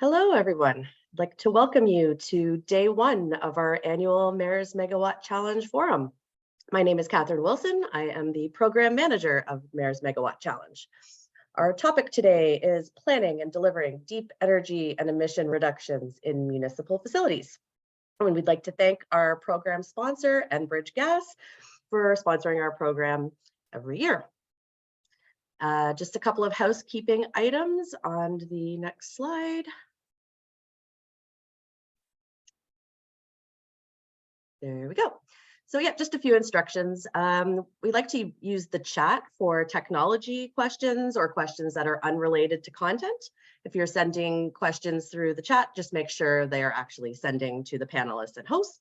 Hello, everyone. I'd like to welcome you to day one of our annual Mayors Megawatt Challenge Forum. My name is Catherine Wilson. I am the program manager of Mayors Megawatt Challenge. Our topic today is planning and delivering deep energy and emission reductions in municipal facilities. And we'd like to thank our program sponsor, Enbridge Gas, for sponsoring our program every year. Just a couple of housekeeping items on the next slide. There we go. So yeah, just a few instructions. We like to use the chat for technology questions or questions that are unrelated to content. If you're sending questions through the chat, just make sure they are actually sending to the panelists and hosts.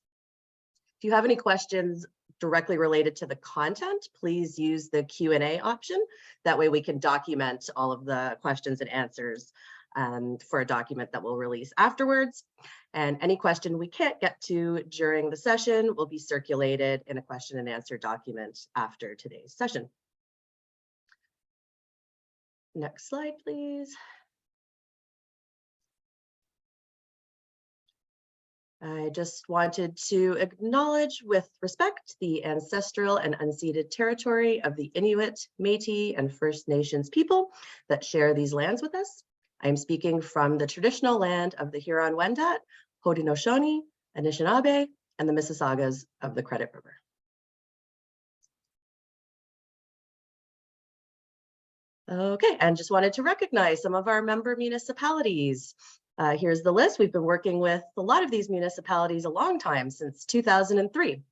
If you have any questions directly related to the content, please use the Q&A option. That way we can document all of the questions and answers for a document that we'll release afterwards. And any question we can't get to during the session will be circulated in a question and answer document after today's session. Next slide, please. I just wanted to acknowledge with respect the ancestral and unceded territory of the Inuit, Métis, and First Nations people that share these lands with us. I'm speaking from the traditional land of the Huron-Wendat, Haudenosaunee, Anishinaabe, and the Mississaugas of the Credit River. Okay, and just wanted to recognize some of our member municipalities. Here's the list. We've been working with a lot of these municipalities a long time, since 2003.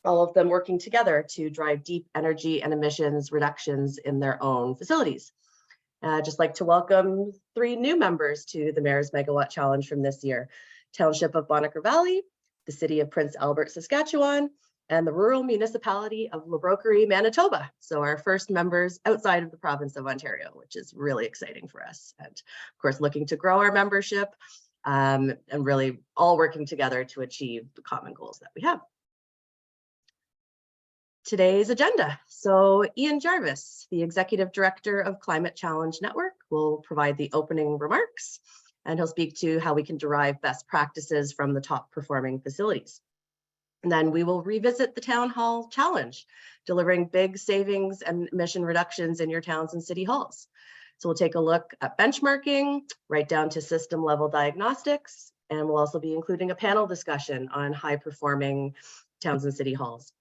All of them working together to drive deep energy and emissions reductions in their own facilities. Just like to welcome 3 new members to the Mayors Megawatt Challenge from this year. Township of Bonacar Valley, the City of Prince Albert, Saskatchewan, and the rural municipality of Labroquerie, Manitoba. So our first members outside of the province of Ontario, which is really exciting for us. And of course, looking to grow our membership and really all working together to achieve the common goals that we have. Today's agenda. So Ian Jarvis, the Executive Director of Climate Challenge Network, will provide the opening remarks, and he'll speak to how we can derive best practices from the top performing facilities. And then we will revisit the Town Hall Challenge, delivering big savings and emission reductions in your towns and city halls. So we'll take a look at benchmarking, right down to system level diagnostics, and we'll also be including a panel discussion on high performing towns and city halls.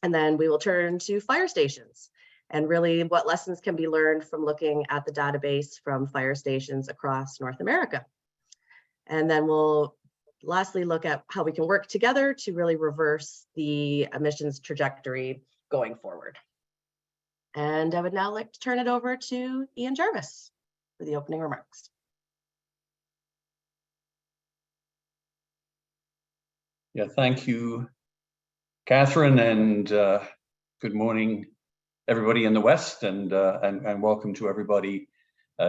And then we will turn to fire stations and really what lessons can be learned from looking at the database from fire stations across North America. And then we'll lastly look at how we can work together to really reverse the emissions trajectory going forward. And I would now like to turn it over to Ian Jarvis for the opening remarks. Yeah, thank you, Catherine, and good morning, everybody in the West, and welcome to everybody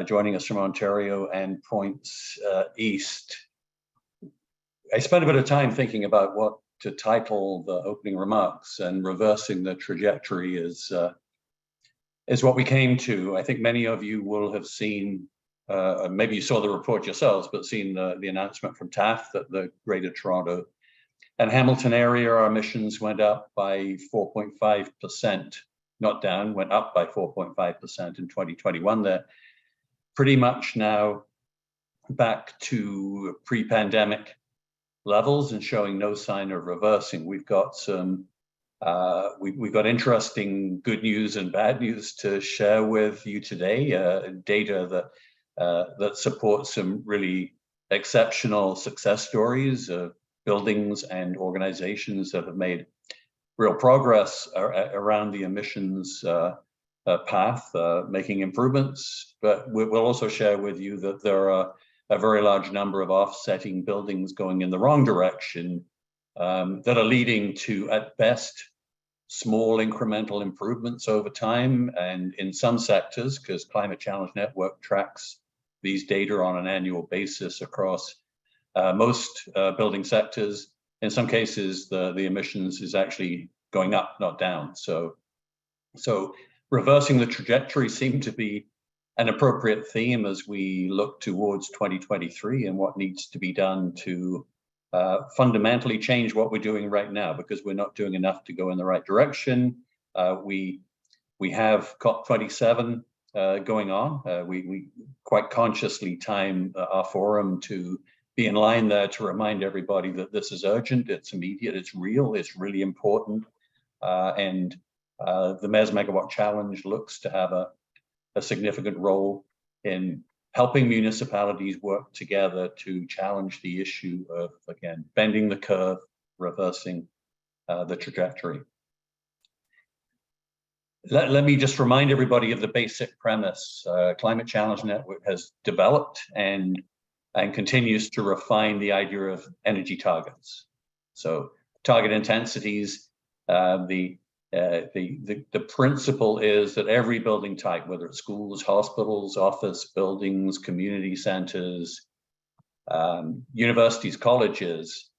joining us from Ontario and points east. I spent a bit of time thinking about what to title the opening remarks, and reversing the trajectory is what we came to. I think many of you will have seen, maybe you saw the report yourselves, but seen the announcement from TAF that the Greater Toronto and Hamilton area, our emissions went up by 4.5%, not down, went up by 4.5% in 2021. They're pretty much now back to pre-pandemic levels and showing no sign of reversing. We've got some, we've got interesting good news and bad news to share with you today, data that supports some really exceptional success stories of buildings and organizations that have made real progress around the emissions path, making improvements. But we'll also share with you that there are a very large number of offsetting buildings going in the wrong direction that are leading to, at best, small incremental improvements over time. And in some sectors, because Climate Challenge Network tracks these data on an annual basis across most building sectors, in some cases, the emissions is actually going up, not down. So reversing the trajectory seemed to be an appropriate theme as we look towards 2023 and what needs to be done to fundamentally change what we're doing right now, because we're not doing enough to go in the right direction. We have COP27 going on. We quite consciously time our forum to be in line there to remind everybody that this is urgent, it's immediate, it's real, it's really important. And the Mayors Megawatt Challenge looks to have a significant role in helping municipalities work together to challenge the issue of, again, bending the curve, reversing the trajectory. Let me just remind everybody of the basic premise. Climate Challenge Network has developed and continues to refine the idea of energy targets. So target intensities, the principle is that every building type, whether it's schools, hospitals, office buildings, community centers, universities, colleges,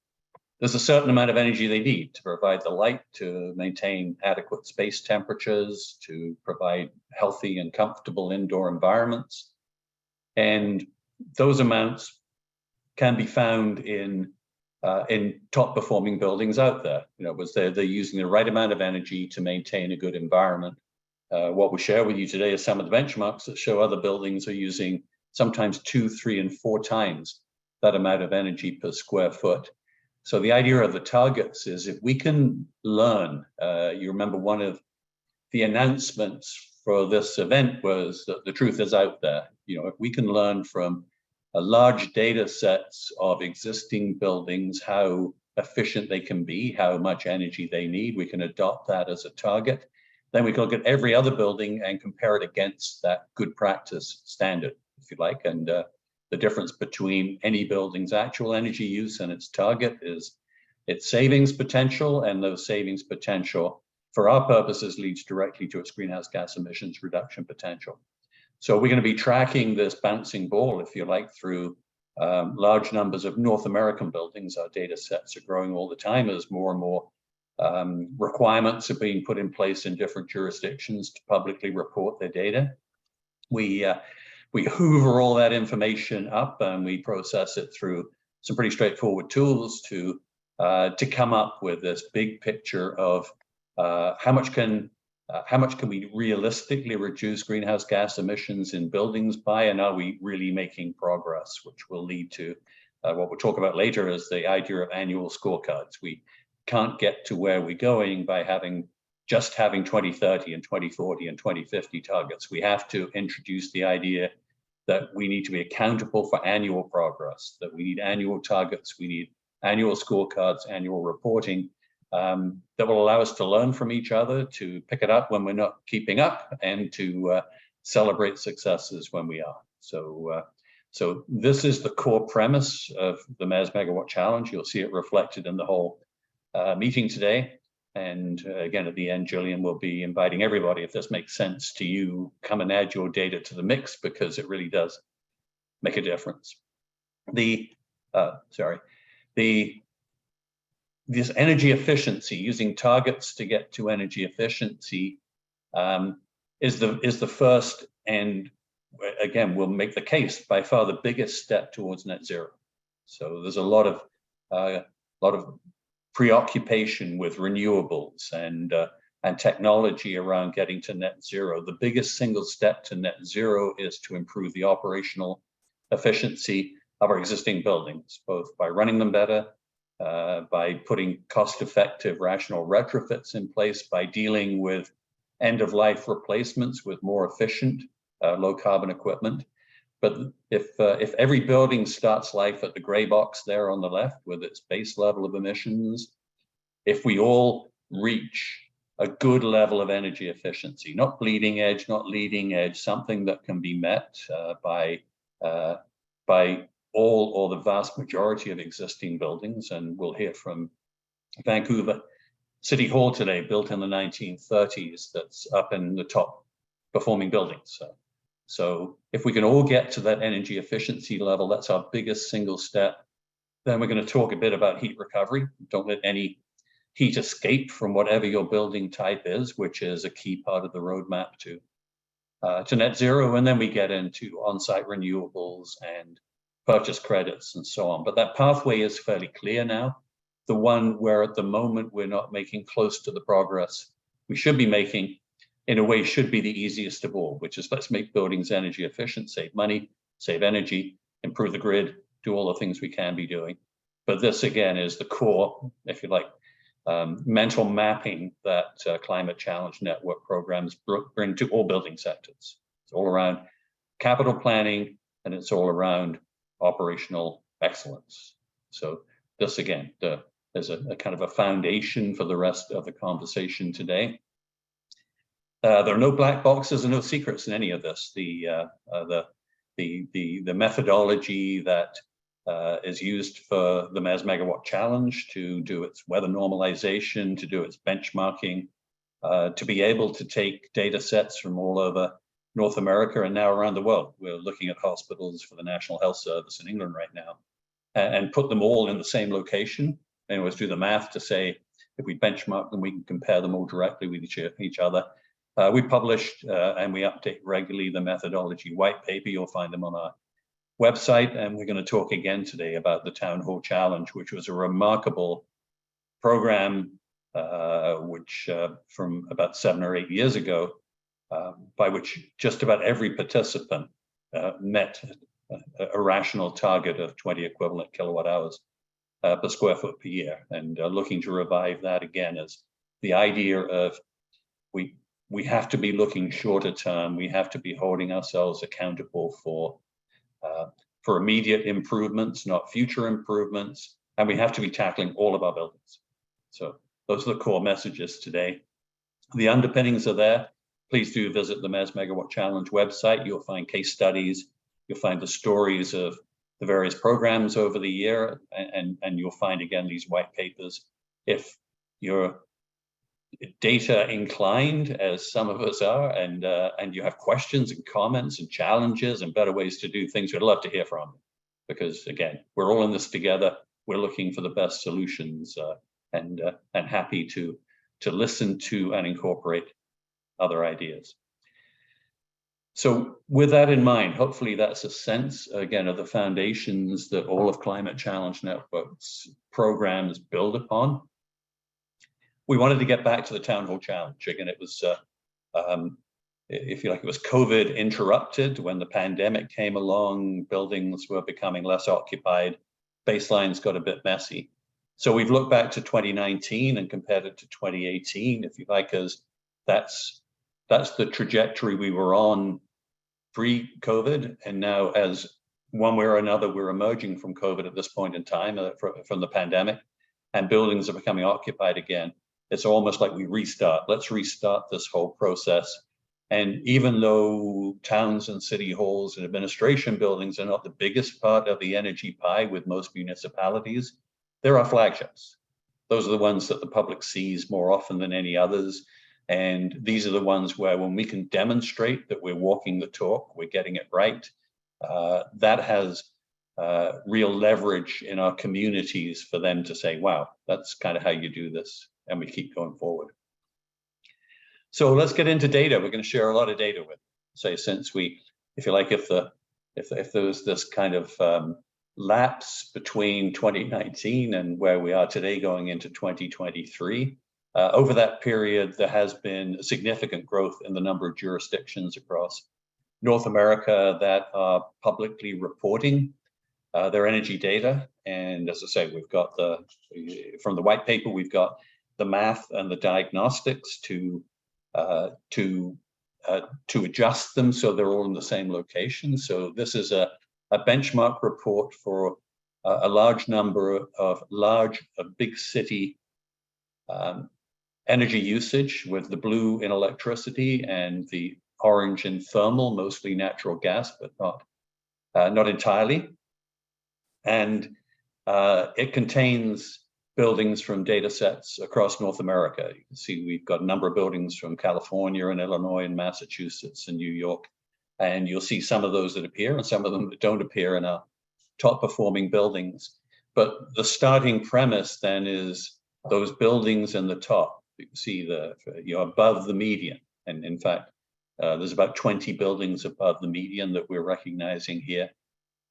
there's a certain amount of energy they need to provide the light, to maintain adequate space temperatures, to provide healthy and comfortable indoor environments. And those amounts can be found in top performing buildings out there. You know, they're using the right amount of energy to maintain a good environment. What we share with you today is some of the benchmarks that show other buildings are using sometimes 2, 3, and 4 times that amount of energy per square foot. So the idea of the targets is if we can learn, you remember one of the announcements for this event was that the truth is out there. You know, if we can learn from large data sets of existing buildings, how efficient they can be, how much energy they need, we can adopt that as a target. Then we can look at every other building and compare it against that good practice standard, if you like. And the difference between any building's actual energy use and its target is its savings potential, and those savings potential for our purposes leads directly to its greenhouse gas emissions reduction potential. So we're going to be tracking this bouncing ball, if you like, through large numbers of North American buildings. Our data sets are growing all the time as more and more requirements are being put in place in different jurisdictions to publicly report their data. We hoover all that information up and we process it through some pretty straightforward tools to come up with this big picture of how much can we realistically reduce greenhouse gas emissions in buildings by, and are we really making progress, which will lead to what we'll talk about later is the idea of annual scorecards. We can't get to where we're going by just having 2030 and 2040 and 2050 targets. We have to introduce the idea that we need to be accountable for annual progress, that we need annual targets, we need annual scorecards, annual reporting that will allow us to learn from each other, to pick it up when we're not keeping up, and to celebrate successes when we are. So this is the core premise of the Mayors Megawatt Challenge. You'll see it reflected in the whole meeting today. And again, at the end, Gillian will be inviting everybody, if this makes sense to you, come and add your data to the mix, because it really does make a difference. This energy efficiency, using targets to get to energy efficiency, is the first, and again, will make the case by far the biggest step towards net zero. So there's a lot of preoccupation with renewables and technology around getting to net zero. The biggest single step to net zero is to improve the operational efficiency of our existing buildings, both by running them better, by putting cost-effective, rational retrofits in place, by dealing with end-of-life replacements with more efficient, low-carbon equipment. But if every building starts life at the gray box there on the left with its base level of emissions, if we all reach a good level of energy efficiency, not bleeding edge, not leading edge, something that can be met by all or the vast majority of existing buildings. And we'll hear from Vancouver City Hall today, built in the 1930s, that's up in the top performing buildings. So if we can all get to that energy efficiency level, that's our biggest single step. Then we're going to talk a bit about heat recovery. Don't let any heat escape from whatever your building type is, which is a key part of the roadmap to to net zero, and then we get into on-site renewables and purchase credits and so on. But that pathway is fairly clear now. The one where at the moment we're not making close to the progress we should be making, in a way, should be the easiest of all, which is let's make buildings energy efficient, save money, save energy, improve the grid, do all the things we can be doing. But this again is the core, if you like, mental mapping that Climate Challenge Network programs bring to all building sectors. It's all around capital planning, and it's all around operational excellence. So this again, there's a kind of a foundation for the rest of the conversation today. There are no black boxes and no secrets in any of this. The methodology that is used for the Mayors Megawatt Challenge to do its weather normalization, to do its benchmarking, to be able to take data sets from all over North America and now around the world. We're looking at hospitals for the National Health Service in England right now, and put them all in the same location. And let's do the math to say, if we benchmark them, we can compare them all directly with each other. We published and we update regularly the methodology white paper. You'll find them on our website, and we're going to talk again today about the Town Hall Challenge, which was a remarkable program, which from about 7 or 8 years ago, by which just about every participant met a rational target of 20 equivalent kilowatt hours per square foot per year, and looking to revive that again as the idea of we have to be looking shorter term. We have to be holding ourselves accountable for immediate improvements, not future improvements, and we have to be tackling all of our buildings. So those are the core messages today. The underpinnings are there. Please do visit the Mayors Megawatt Challenge website. You'll find case studies. You'll find the stories of the various programs over the year, and you'll find again these white papers. If you're data inclined, as some of us are, and you have questions and comments and challenges and better ways to do things, we'd love to hear from you, because again, we're all in this together. We're looking for the best solutions, and happy to listen to and incorporate other ideas. So with that in mind, hopefully that's a sense again of the foundations that all of Climate Challenge Network's programs build upon. We wanted to get back to the Town Hall Challenge. Again, it was, if you like, it was COVID interrupted when the pandemic came along. Buildings were becoming less occupied. Baselines got a bit messy. So we've looked back to 2019 and compared it to 2018, if you like, as that's the trajectory we were on pre-COVID. And now, as one way or another, we're emerging from COVID at this point in time, from the pandemic, and buildings are becoming occupied again. It's almost like we restart. Let's restart this whole process. And even though towns and city halls and administration buildings are not the biggest part of the energy pie with most municipalities, there are flagships. Those are the ones that the public sees more often than any others. And these are the ones where, when we can demonstrate that we're walking the talk, we're getting it right, that has real leverage in our communities for them to say, wow, that's kind of how you do this. And we keep going forward. So let's get into data. We're going to share a lot of data with, say, since we, if you like, if there was this kind of lapse between 2019 and where we are today going into 2023, over that period, there has been significant growth in the number of jurisdictions across North America that are publicly reporting their energy data. And as I say, we've got from the white paper, we've got the math and the diagnostics to adjust them so they're all in the same location. So this is a benchmark report for a large number of big city energy usage, with the blue in electricity and the orange in thermal, mostly natural gas, but not entirely. And it contains buildings from data sets across North America. You can see we've got a number of buildings from California and Illinois and Massachusetts and New York. And you'll see some of those that appear and some of them that don't appear in our top performing buildings. But the starting premise then is those buildings in the top. You can see you're above the median. And in fact, There's about 20 buildings above the median that we're recognizing here.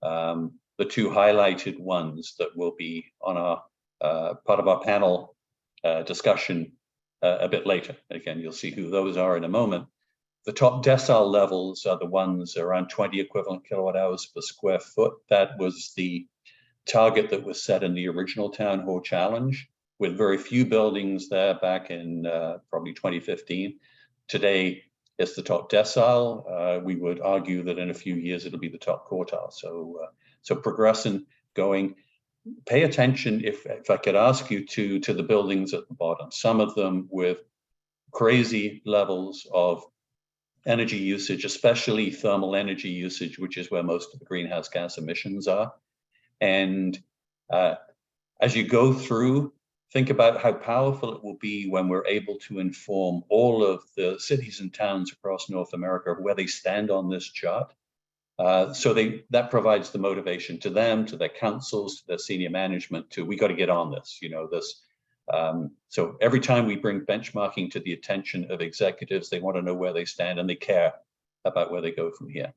The two highlighted ones that will be on our part of our panel discussion a bit later. Again, you'll see who those are in a moment. The top decile levels are the ones around 20 equivalent kilowatt hours per square foot. That was the target that was set in the original Town Hall Challenge, with very few buildings there back in probably 2015. Today, it's the top decile. We would argue that in a few years, it'll be the top quartile. So progressing, going. Pay attention, if I could ask you to the buildings at the bottom, some of them with crazy levels of energy usage, especially thermal energy usage, which is where most of the greenhouse gas emissions are. And as you go through, think about how powerful it will be when we're able to inform all of the cities and towns across North America of where they stand on this chart. So that provides the motivation to them, to their councils, to their senior management, to we got to get on this, this. So every time we bring benchmarking to the attention of executives, they want to know where they stand and they care about where they go from here.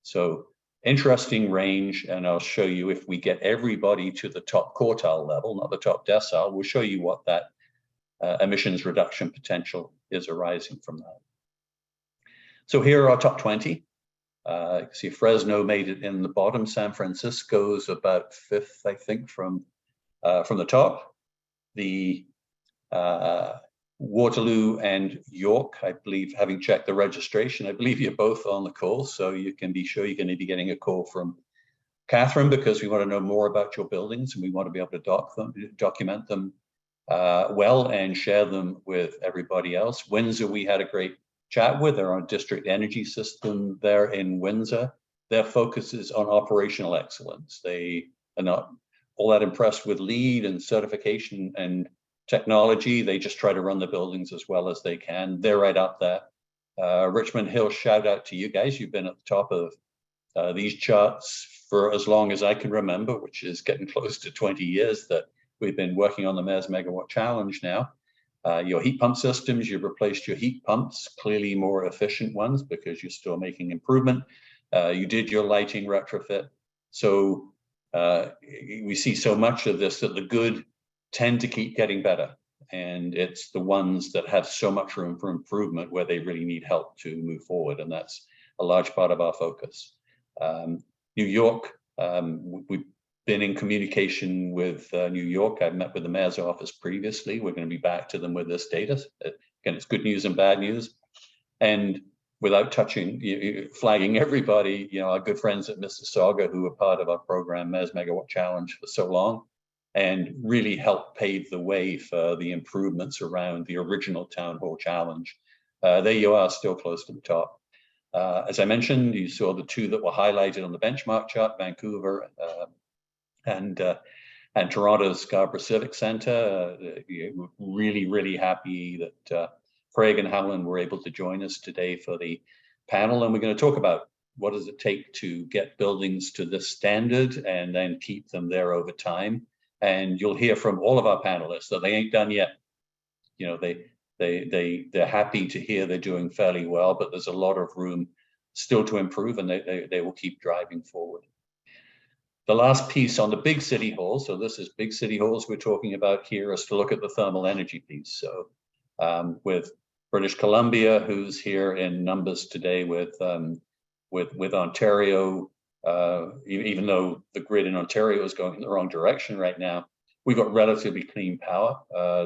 So interesting range, and I'll show you if we get everybody to the top quartile level, not the top decile, we'll show you what that emissions reduction potential is arising from that. So here are our top 20. You can see Fresno made it in the bottom. San Francisco's about 5th, I think, from the top. The Waterloo and York, I believe, having checked the registration, I believe you're both on the call, so you can be sure you're going to be getting a call from Catherine, because we want to know more about your buildings and we want to be able to document them well and share them with everybody else. Windsor, we had a great chat with. They're on district energy system there in Windsor. Their focus is on operational excellence. They are not all that impressed with LEED and certification and technology. They just try to run the buildings as well as they can. They're right up there. Richmond Hill, shout out to you guys. You've been at the top of these charts for as long as I can remember, which is getting close to 20 years that we've been working on the Mayors Megawatt Challenge now. Your heat pump systems, you've replaced your heat pumps, clearly more efficient ones because you're still making improvement. You did your lighting retrofit. So we see so much of this that the good tend to keep getting better. And it's the ones that have so much room for improvement where they really need help to move forward. And that's a large part of our focus. New York, we've been in communication with New York. I've met with the mayor's office previously. We're going to be back to them with this data. Again, it's good news and bad news. And without flagging everybody, our good friends at Mississauga, who were part of our program, Mayors Megawatt Challenge, for so long, and really helped pave the way for the improvements around the original Town Hall Challenge. There you are, still close to the top. As I mentioned, you saw the two that were highlighted on the benchmark chart, Vancouver and Toronto's Scarborough Civic Center. We're really, really happy that Craig and Helen were able to join us today for the panel. And we're going to talk about what does it take to get buildings to this standard and then keep them there over time. And you'll hear from all of our panelists that they ain't done yet. They're happy to hear they're doing fairly well, but there's a lot of room still to improve, and they will keep driving forward. The last piece on the big city halls, so this is big city halls we're talking about here, is to look at the thermal energy piece. So with British Columbia, who's here in numbers today with Ontario, even though the grid in Ontario is going in the wrong direction right now, we've got relatively clean power.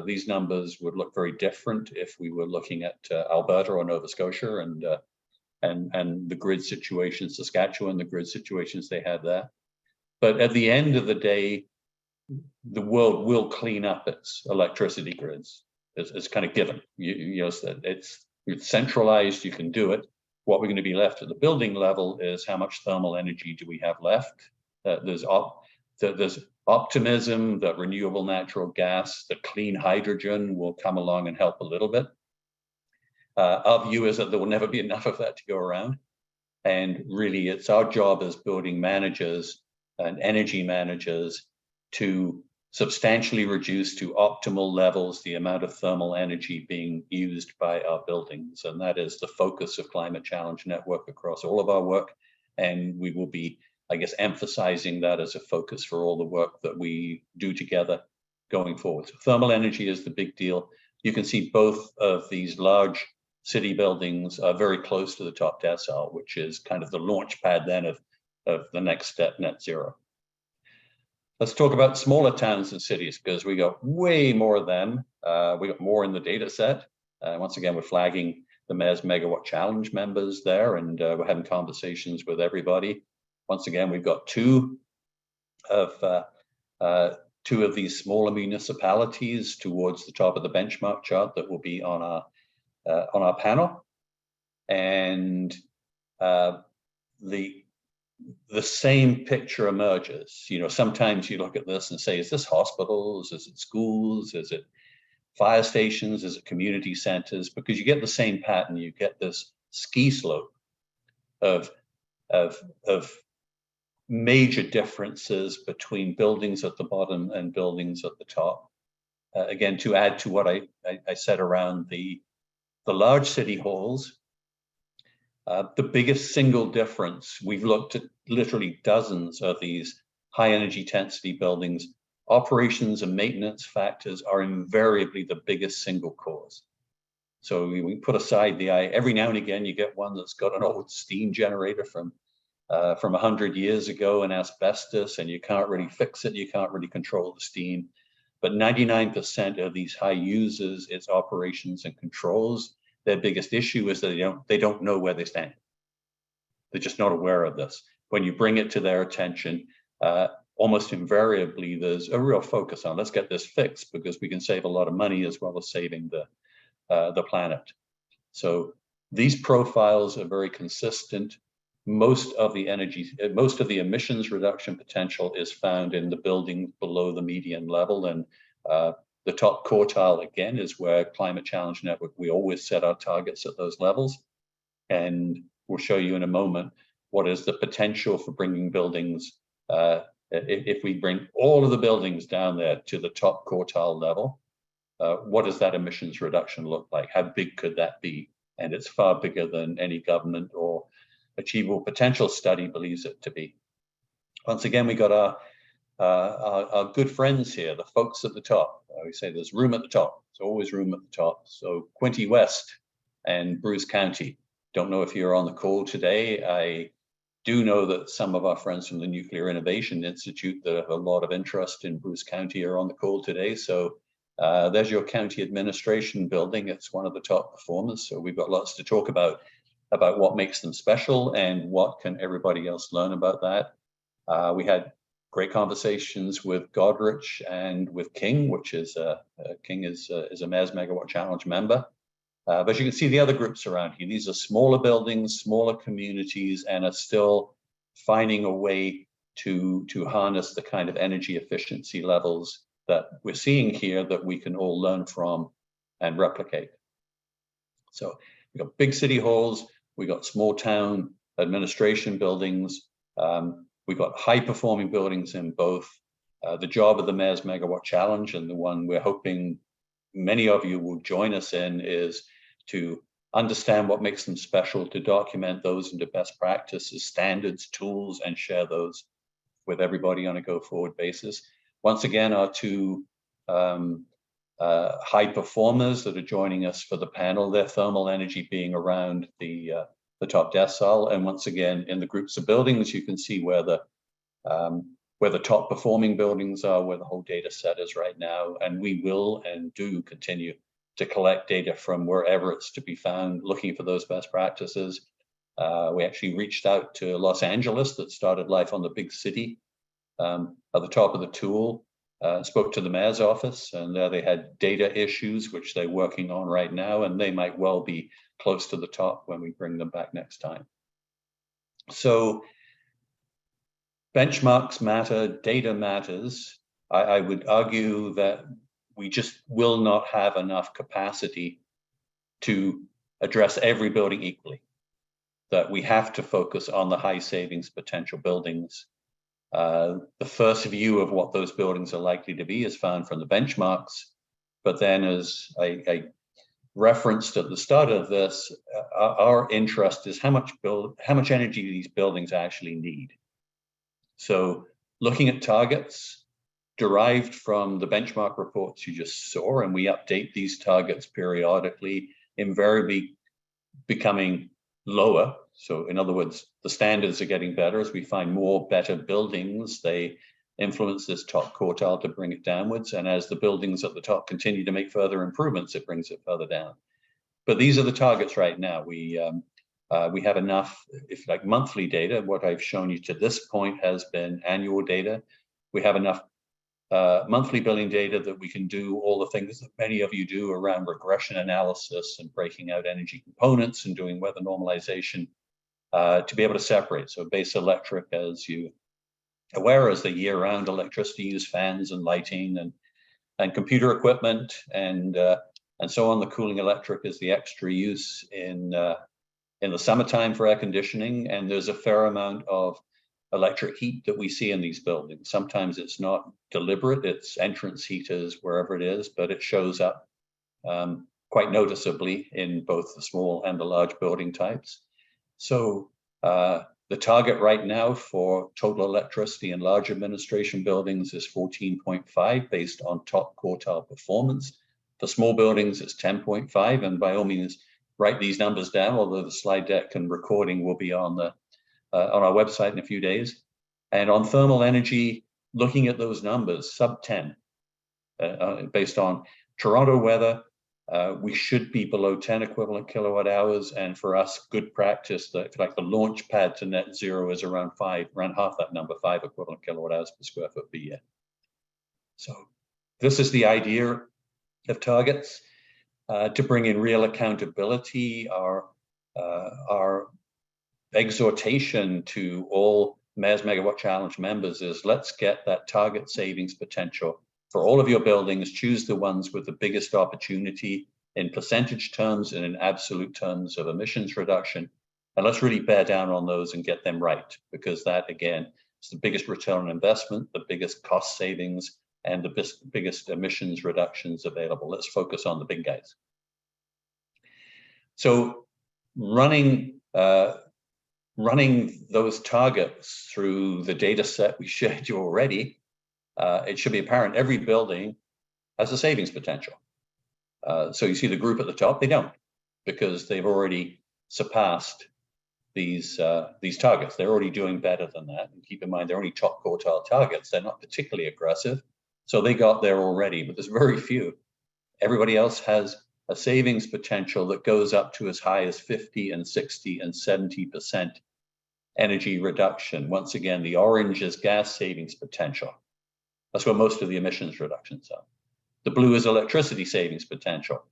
These numbers would look very different if we were looking at Alberta or Nova Scotia and the grid situation, Saskatchewan, the grid situations they had there. But at the end of the day, the world will clean up its electricity grids. It's kind of given. It's centralized, you can do it. What we're going to be left at the building level is how much thermal energy do we have left? There's optimism that renewable natural gas, that clean hydrogen will come along and help a little bit. Our view is that there will never be enough of that to go around. And really, it's our job as building managers and energy managers to substantially reduce to optimal levels the amount of thermal energy being used by our buildings. And that is the focus of Climate Challenge Network across all of our work. And we will be, I guess, emphasizing that as a focus for all the work that we do together going forward. So thermal energy is the big deal. You can see both of these large city buildings are very close to the top decile, which is kind of the launch pad then of the next step, net zero. Let's talk about smaller towns and cities, because we got way more of them. We got more in the data set. Once again, we're flagging the Mayors Megawatt Challenge members there, and we're having conversations with everybody. Once again, we've got two of these smaller municipalities towards the top of the benchmark chart that will be on our panel, and the same picture emerges. You know, sometimes you look at this and say, is this hospitals? Is it schools? Is it fire stations? Is it community centers? Because you get the same pattern. You get this ski slope of major differences between buildings at the bottom and buildings at the top. Again, to add to what I said around the large city halls, the biggest single difference, we've looked at literally dozens of these high energy density buildings. Operations and maintenance factors are invariably the biggest single cause. So we put aside the eye. Every now and again, you get one that's got an old steam generator from 100 years ago and asbestos, and you can't really fix it. You can't really control the steam. But 99% of these high users, it's operations and controls. Their biggest issue is that they don't know where they stand. They're just not aware of this. When you bring it to their attention, almost invariably, there's a real focus on, let's get this fixed because we can save a lot of money as well as saving the planet. So these profiles are very consistent. Most of the emissions reduction potential is found in the building below the median level, and the top quartile, again, is where Climate Challenge Network, we always set our targets at those levels. And we'll show you in a moment what is the potential for bringing buildings, if we bring all of the buildings down there to the top quartile level, what does that emissions reduction look like? How big could that be? And it's far bigger than any government or achievable potential study believes it to be. Once again, we got our good friends here, the folks at the top. We say there's room at the top. There's always room at the top. So Quinte West and Bruce County. Don't know if you're on the call today. I do know that some of our friends from the Nuclear Innovation Institute that have a lot of interest in Bruce County are on the call today. So there's your county administration building. It's one of the top performers. So we've got lots to talk about what makes them special and what can everybody else learn about that. We had great conversations with Godrich and with King, which is King is a Mayors Megawatt Challenge member. But you can see the other groups around here. These are smaller buildings, smaller communities, and are still finding a way to harness the kind of energy efficiency levels that we're seeing here that we can all learn from and replicate. So we've got big city halls, we've got small town administration buildings, we've got high-performing buildings in both. The job of the Mayors Megawatt Challenge, and the one we're hoping many of you will join us in, is to understand what makes them special, to document those into best practices, standards, tools, and share those with everybody on a go-forward basis. Once again, our two high performers that are joining us for the panel, their thermal energy being around the top decile. And once again, in the groups of buildings, you can see where the top performing buildings are, where the whole data set is right now. And we will and do continue to collect data from wherever it's to be found, looking for those best practices. We actually reached out to Los Angeles, that started life on the big city at the top of the tool, spoke to the mayor's office, and there they had data issues, which they're working on right now, and they might well be close to the top when we bring them back next time. So benchmarks matter, data matters. I would argue that we just will not have enough capacity to address every building equally, that we have to focus on the high savings potential buildings. The first view of what those buildings are likely to be is found from the benchmarks. But then, as I referenced at the start of this, our interest is how much energy these buildings actually need. So looking at targets derived from the benchmark reports you just saw, and we update these targets periodically, invariably becoming lower. So in other words, the standards are getting better as we find more better buildings. They influence this top quartile to bring it downwards. And as the buildings at the top continue to make further improvements, it brings it further down. But these are the targets right now. We have enough, if like monthly data. What I've shown you to this point has been annual data. We have enough monthly billing data that we can do all the things that many of you do around regression analysis and breaking out energy components and doing weather normalization to be able to separate. So base electric, as you aware, as the year-round electricity use, fans and lighting and computer equipment and so on. The cooling electric is the extra use in the summertime for air conditioning, and there's a fair amount of electric heat that we see in these buildings. Sometimes it's not deliberate, it's entrance heaters, wherever it is, but it shows up quite noticeably in both the small and the large building types. So the target right now for total electricity in large administration buildings is 14.5 based on top quartile performance. For small buildings, it's 10.5, and by all means, write these numbers down, although the slide deck and recording will be on our website in a few days. And on thermal energy, looking at those numbers, sub 10, based on Toronto weather, we should be below 10 equivalent kilowatt hours. And for us, good practice, that like the launch pad to net zero is around half that number, 5 equivalent kilowatt hours per square foot per year. So this is the idea of targets to bring in real accountability. Our exhortation to all Mayors Megawatt Challenge members is let's get that target savings potential for all of your buildings. Choose the ones with the biggest opportunity in percentage terms and in absolute terms of emissions reduction. And let's really bear down on those and get them right, because that, again, is the biggest return on investment, the biggest cost savings, and the biggest emissions reductions available. Let's focus on the big guys. So running those targets through the data set we shared you already, it should be apparent every building has a savings potential. So you see the group at the top, they don't, because they've already surpassed these targets. They're already doing better than that. And keep in mind, they're only top quartile targets. They're not particularly aggressive. So they got there already, but there's very few. Everybody else has a savings potential that goes up to as high as 50 and 60 and 70% energy reduction. Once again, the orange is gas savings potential. That's where most of the emissions reductions are. The blue is electricity savings potential.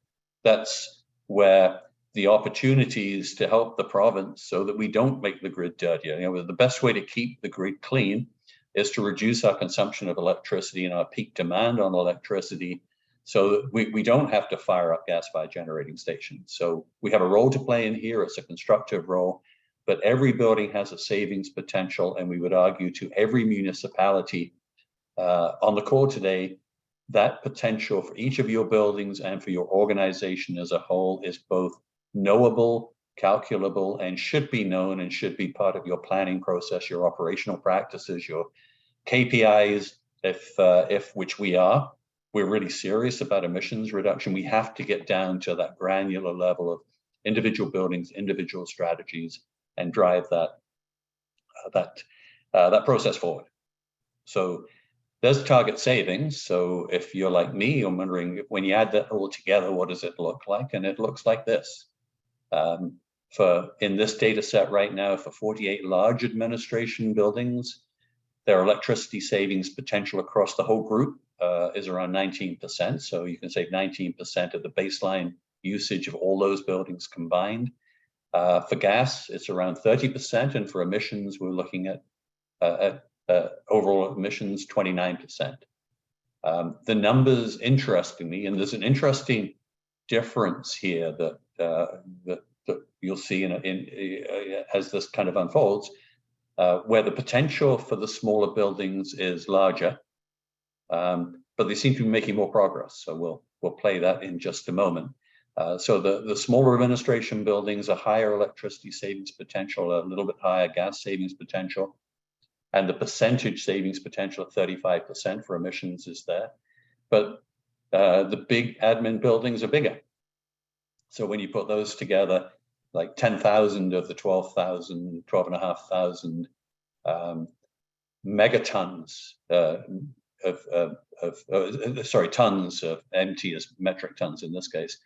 That's where the opportunities to help the province so that we don't make the grid dirtier. You know, the best way to keep the grid clean is to reduce our consumption of electricity and our peak demand on electricity, so that we don't have to fire up gas-fired generating stations. So we have a role to play in here. It's a constructive role, but every building has a savings potential, and we would argue to every municipality on the call today, that potential for each of your buildings and for your organization as a whole is both knowable, calculable, and should be known and should be part of your planning process, your operational practices, your KPIs, if which we are. We're really serious about emissions reduction. We have to get down to that granular level of individual buildings, individual strategies, and drive that process forward. So there's target savings. So if you're like me, I'm wondering, when you add that all together, what does it look like? And it looks like this. In this data set right now, for 48 large administration buildings, their electricity savings potential across the whole group is around 19%. So you can save 19% of the baseline usage of all those buildings combined. For gas, it's around 30%. And for emissions, we're looking at overall emissions, 29%. The numbers, interestingly, and there's an interesting difference here that you'll see as this kind of unfolds. where the potential for the smaller buildings is larger, but they seem to be making more progress. So we'll play that in just a moment. So the smaller administration buildings, a higher electricity savings potential, a little bit higher gas savings potential, and the percentage savings potential at 35% for emissions is there. But the big admin buildings are bigger. So when you put those together, like 10,000 of the 12,500 megatons tons of MT as metric tons in this case,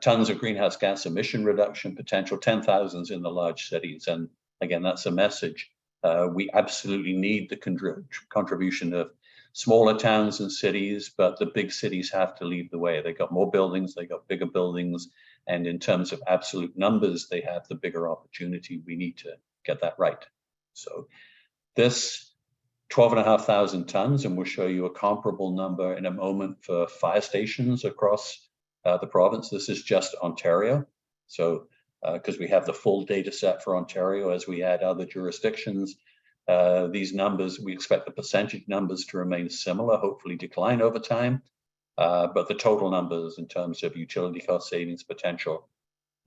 tons of greenhouse gas emission reduction potential, 10,000s in the large cities. And again, that's a message. We absolutely need the contribution of smaller towns and cities, but the big cities have to lead the way. They got more buildings, they got bigger buildings, and in terms of absolute numbers, they have the bigger opportunity. We need to get that right. So this 12,500 tons, and we'll show you a comparable number in a moment for fire stations across the province. This is just Ontario. So because we have the full data set for Ontario, as we add other jurisdictions, these numbers, we expect the percentage numbers to remain similar, hopefully decline over time. But the total numbers in terms of utility cost savings potential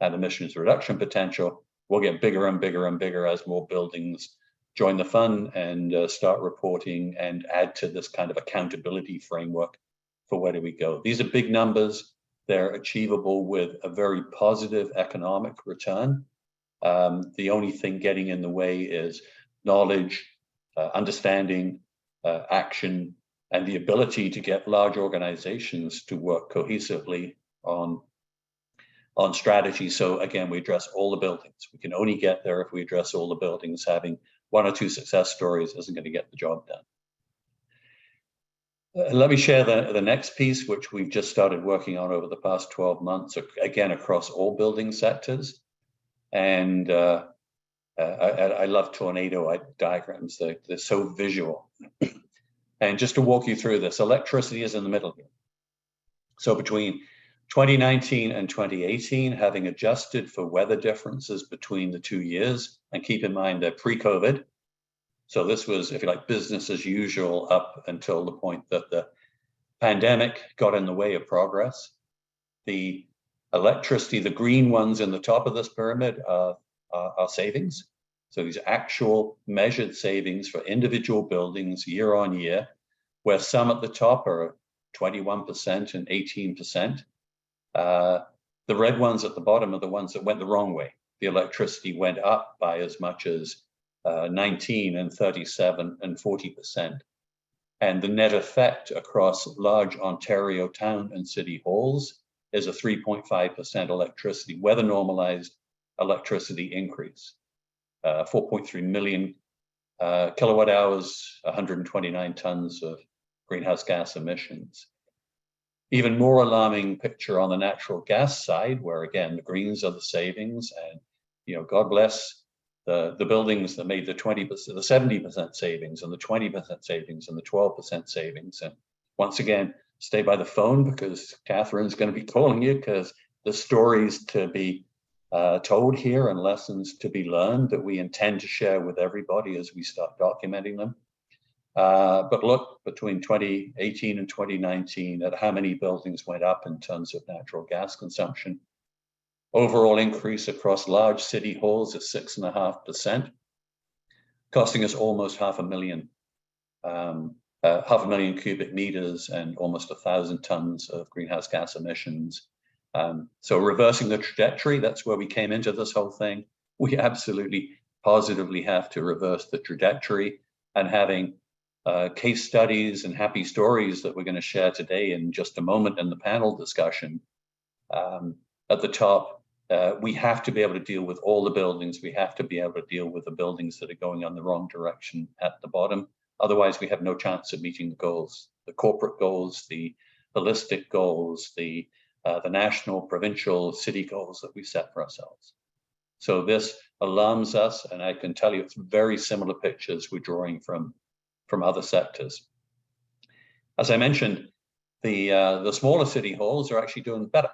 and emissions reduction potential will get bigger and bigger and bigger as more buildings join the fund and start reporting and add to this kind of accountability framework for where do we go. These are big numbers. They're achievable with a very positive economic return. The only thing getting in the way is knowledge, understanding, action, and the ability to get large organizations to work cohesively on strategy. So again, we address all the buildings. We can only get there if we address all the buildings. Having one or two success stories isn't going to get the job done. Let me share the next piece, which we've just started working on over the past 12 months, again, across all building sectors. And I love tornado diagrams. They're so visual. And just to walk you through this, electricity is in the middle here. So between 2019 and 2018, having adjusted for weather differences between the 2 years, and keep in mind they're pre-COVID. So this was, if you like, business as usual up until the point that the pandemic got in the way of progress. The electricity, the green ones in the top of this pyramid are savings. So these actual measured savings for individual buildings year on year, where some at the top are 21% and 18%. The red ones at the bottom are the ones that went the wrong way. The electricity went up by as much as 19 and 37 and 40%. And the net effect across large Ontario town and city halls is a 3.5% electricity, weather normalized electricity increase. 4.3 million kilowatt hours, 129 tons of greenhouse gas emissions. Even more alarming picture on the natural gas side, where again, the greens are the savings, and God bless the buildings that made the 20%, the 70% savings and the 20% savings and the 12% savings. And once again, stay by the phone because Catherine's going to be calling you because the stories to be told here and lessons to be learned that we intend to share with everybody as we start documenting them. But look, between 2018 and 2019 at how many buildings went up in terms of natural gas consumption. Overall increase across large city halls is 6.5%, costing us almost 500,000 cubic meters and almost 1,000 tons of greenhouse gas emissions. So reversing the trajectory, that's where we came into this whole thing. We absolutely positively have to reverse the trajectory, and having case studies and happy stories that we're going to share today in just a moment in the panel discussion. At the top, we have to be able to deal with all the buildings. We have to be able to deal with the buildings that are going on the wrong direction at the bottom. Otherwise, we have no chance of meeting the goals, the corporate goals, the holistic goals, the national, provincial, city goals that we set for ourselves. So this alarms us, and I can tell you it's very similar pictures we're drawing from other sectors. As I mentioned, the smaller city halls are actually doing better.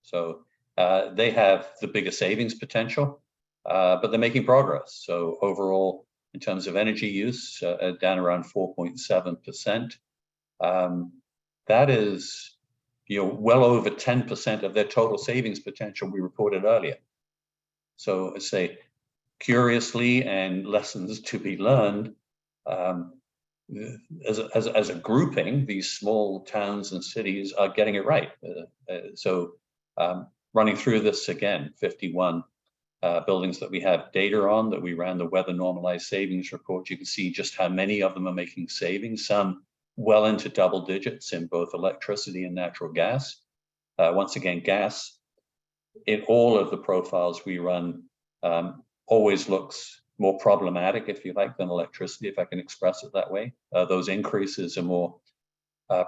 So they have the bigger savings potential, but they're making progress. So overall, in terms of energy use, down around 4.7%. That is, well over 10% of their total savings potential we reported earlier. So I say, curiously, and lessons to be learned, as a grouping, these small towns and cities are getting it right. Running through this again, 51 buildings that we have data on, that we ran the weather normalized savings report, you can see just how many of them are making savings, some well into double digits in both electricity and natural gas. Once again, gas in all of the profiles we run always looks more problematic, if you like, than electricity, if I can express it that way. Those increases are more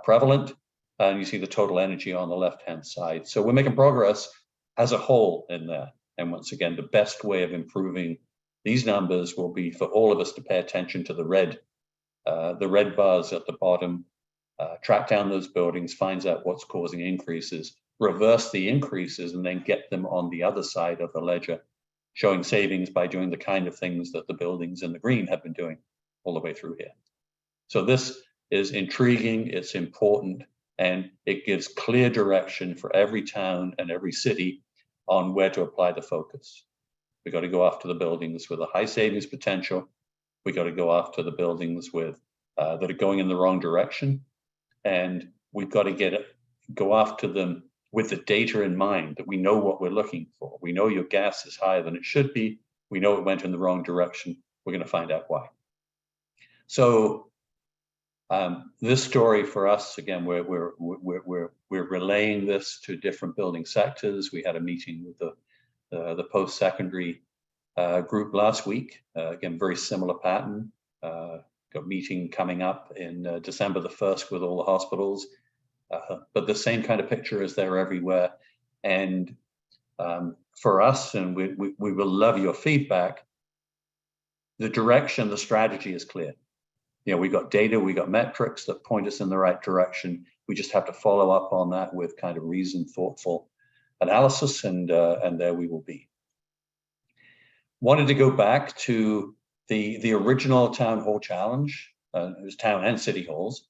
prevalent, and you see the total energy on the left-hand side. So we're making progress as a whole in there. And once again, the best way of improving these numbers will be for all of us to pay attention to the red bars at the bottom, track down those buildings, finds out what's causing increases, reverse the increases, and then get them on the other side of the ledger, showing savings by doing the kind of things that the buildings in the green have been doing all the way through here. So this is intriguing, it's important, and it gives clear direction for every town and every city on where to apply the focus. We got to go after the buildings with a high savings potential. We got to go after the buildings with that are going in the wrong direction, and we've got to go after them with the data in mind, that we know what we're looking for. We know your gas is higher than it should be. We know it went in the wrong direction. We're going to find out why. So this story for us, again, we're relaying this to different building sectors. We had a meeting with the post-secondary group last week. Again, very similar pattern. Got a meeting coming up in December the 1st with all the hospitals. But the same kind of picture is there everywhere. And for us, and we will love your feedback, the direction, the strategy is clear. We got data, we got metrics that point us in the right direction. We just have to follow up on that with kind of reasoned, thoughtful analysis, and there we will be. Wanted to go back to the original town hall challenge. It was town and city halls.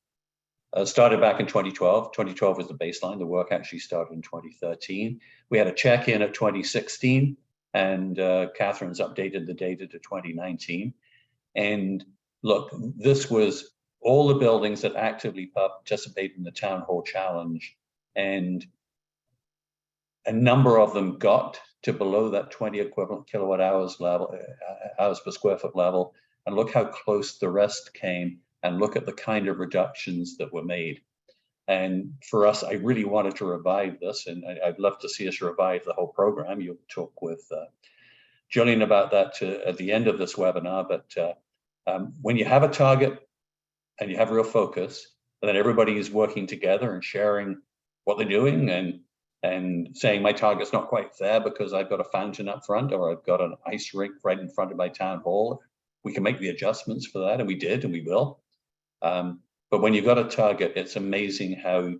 Started back in 2012. 2012 was the baseline. The work actually started in 2013. We had a check-in at 2016, and Catherine's updated the data to 2019. And look, this was all the buildings that actively participate in the town hall challenge, and a number of them got to below that 20 equivalent kilowatt hours level, hours per square foot level, and look how close the rest came, and look at the kind of reductions that were made. And for us, I really wanted to revive this, and I'd love to see us revive the whole program. You'll talk with Jillian about that at the end of this webinar. But when you have a target and you have real focus, and then everybody is working together and sharing what they're doing, and saying my target's not quite there because I've got a fountain up front, or I've got an ice rink right in front of my town hall, we can make the adjustments for that, and we did, and we will. But when you've got a target, it's amazing how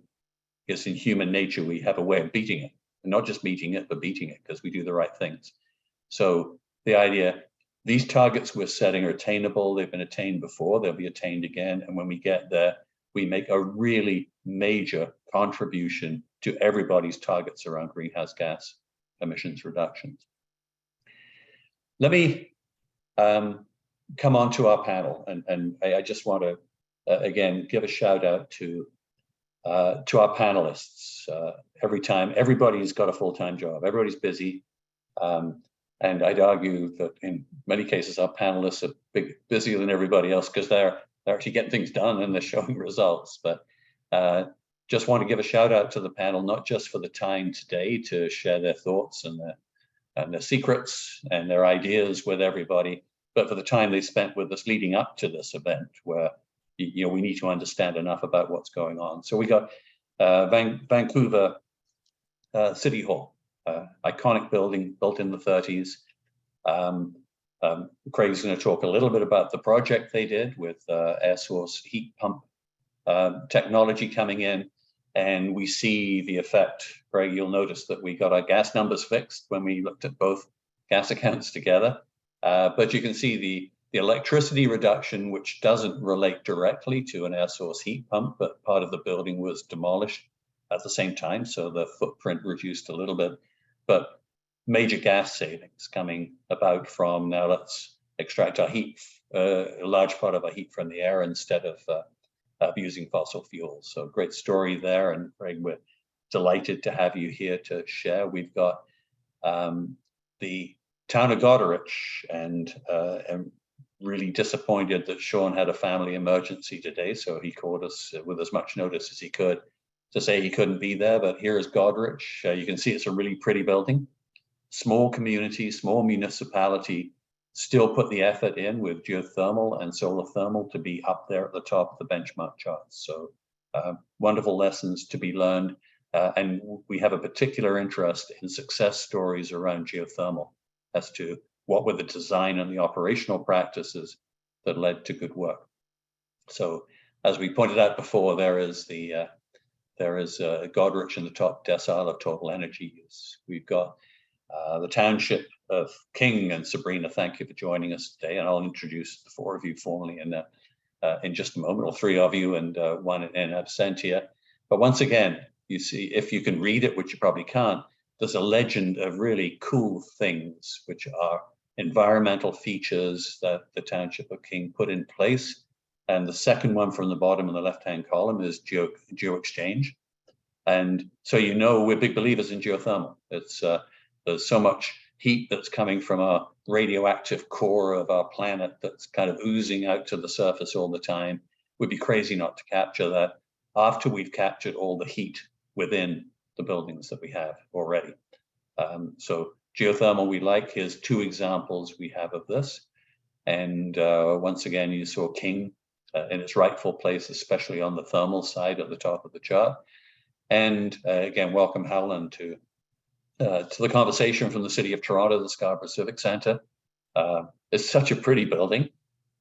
it's in human nature, we have a way of beating it, and not just meeting it, but beating it because we do the right things. So the idea, these targets we're setting are attainable. They've been attained before, they'll be attained again. And when we get there, we make a really major contribution to everybody's targets around greenhouse gas emissions reductions. Let me come on to our panel, and I just want to again give a shout out to our panelists. Every time, everybody's got a full-time job, everybody's busy, and I'd argue that in many cases our panelists are busier than everybody else because they're actually getting things done and they're showing results. But just want to give a shout out to the panel, not just for the time today to share their thoughts and their secrets and their ideas with everybody, but for the time they spent with us leading up to this event, where we need to understand enough about what's going on. So we got Vancouver City Hall, iconic building built in the 30s. Craig's going to talk a little bit about the project they did with air source heat pump technology coming in, and we see the effect. Craig, you'll notice that we got our gas numbers fixed when we looked at both gas accounts together, but you can see the electricity reduction, which doesn't relate directly to an air source heat pump, but part of the building was demolished at the same time, so the footprint reduced a little bit. But major gas savings coming about from, now let's extract our heat, a large part of our heat from the air instead of using fossil fuels. So great story there, and Craig, we're delighted to have you here to share. We've got the town of Goderich, and I'm really disappointed that Sean had a family emergency today, so he called us with as much notice as he could to say he couldn't be there. But here is Goderich. You can see it's a really pretty building. Small community, small municipality, still put the effort in with geothermal and solar thermal to be up there at the top of the benchmark charts. So wonderful lessons to be learned. And we have a particular interest in success stories around geothermal as to what were the design and the operational practices that led to good work. So as we pointed out before, there is Goderich in the top decile of total energy use. We've got the township of King, and Sabrina, thank you for joining us today. And I'll introduce the four of you formally in just a moment, or three of you and one in absentia. But once again, you see, if you can read it, which you probably can't, there's a legend of really cool things, which are environmental features that the township of King put in place. And the second one from the bottom in the left-hand column is geo-exchange. And so, you know, we're big believers in geothermal. It's there's so much heat that's coming from our radioactive core of our planet that's kind of oozing out to the surface all the time. We'd be crazy not to capture that after we've captured all the heat within the buildings that we have already. So geothermal we like. Here's two examples we have of this. And once again, you saw King in its rightful place, especially on the thermal side at the top of the chart. And again, welcome Howland to the conversation from the City of Toronto, the Scarborough Civic Centre. It's such a pretty building,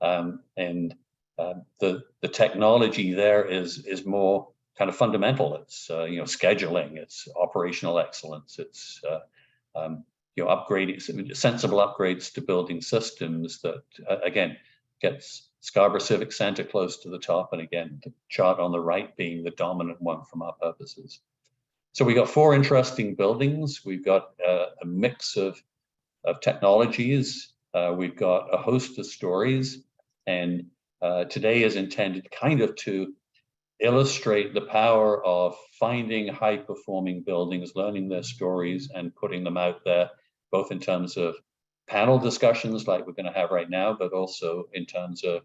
and the technology there is more kind of fundamental. It's scheduling, it's operational excellence, it's upgrading, sensible upgrades to building systems that again gets Scarborough Civic Centre close to the top, and again the chart on the right being the dominant one from our purposes. So we got four interesting buildings. We've got a mix of technologies. We've got a host of stories, and today is intended kind of to illustrate the power of finding high-performing buildings, learning their stories, and putting them out there, both in terms of panel discussions like we're going to have right now, but also in terms of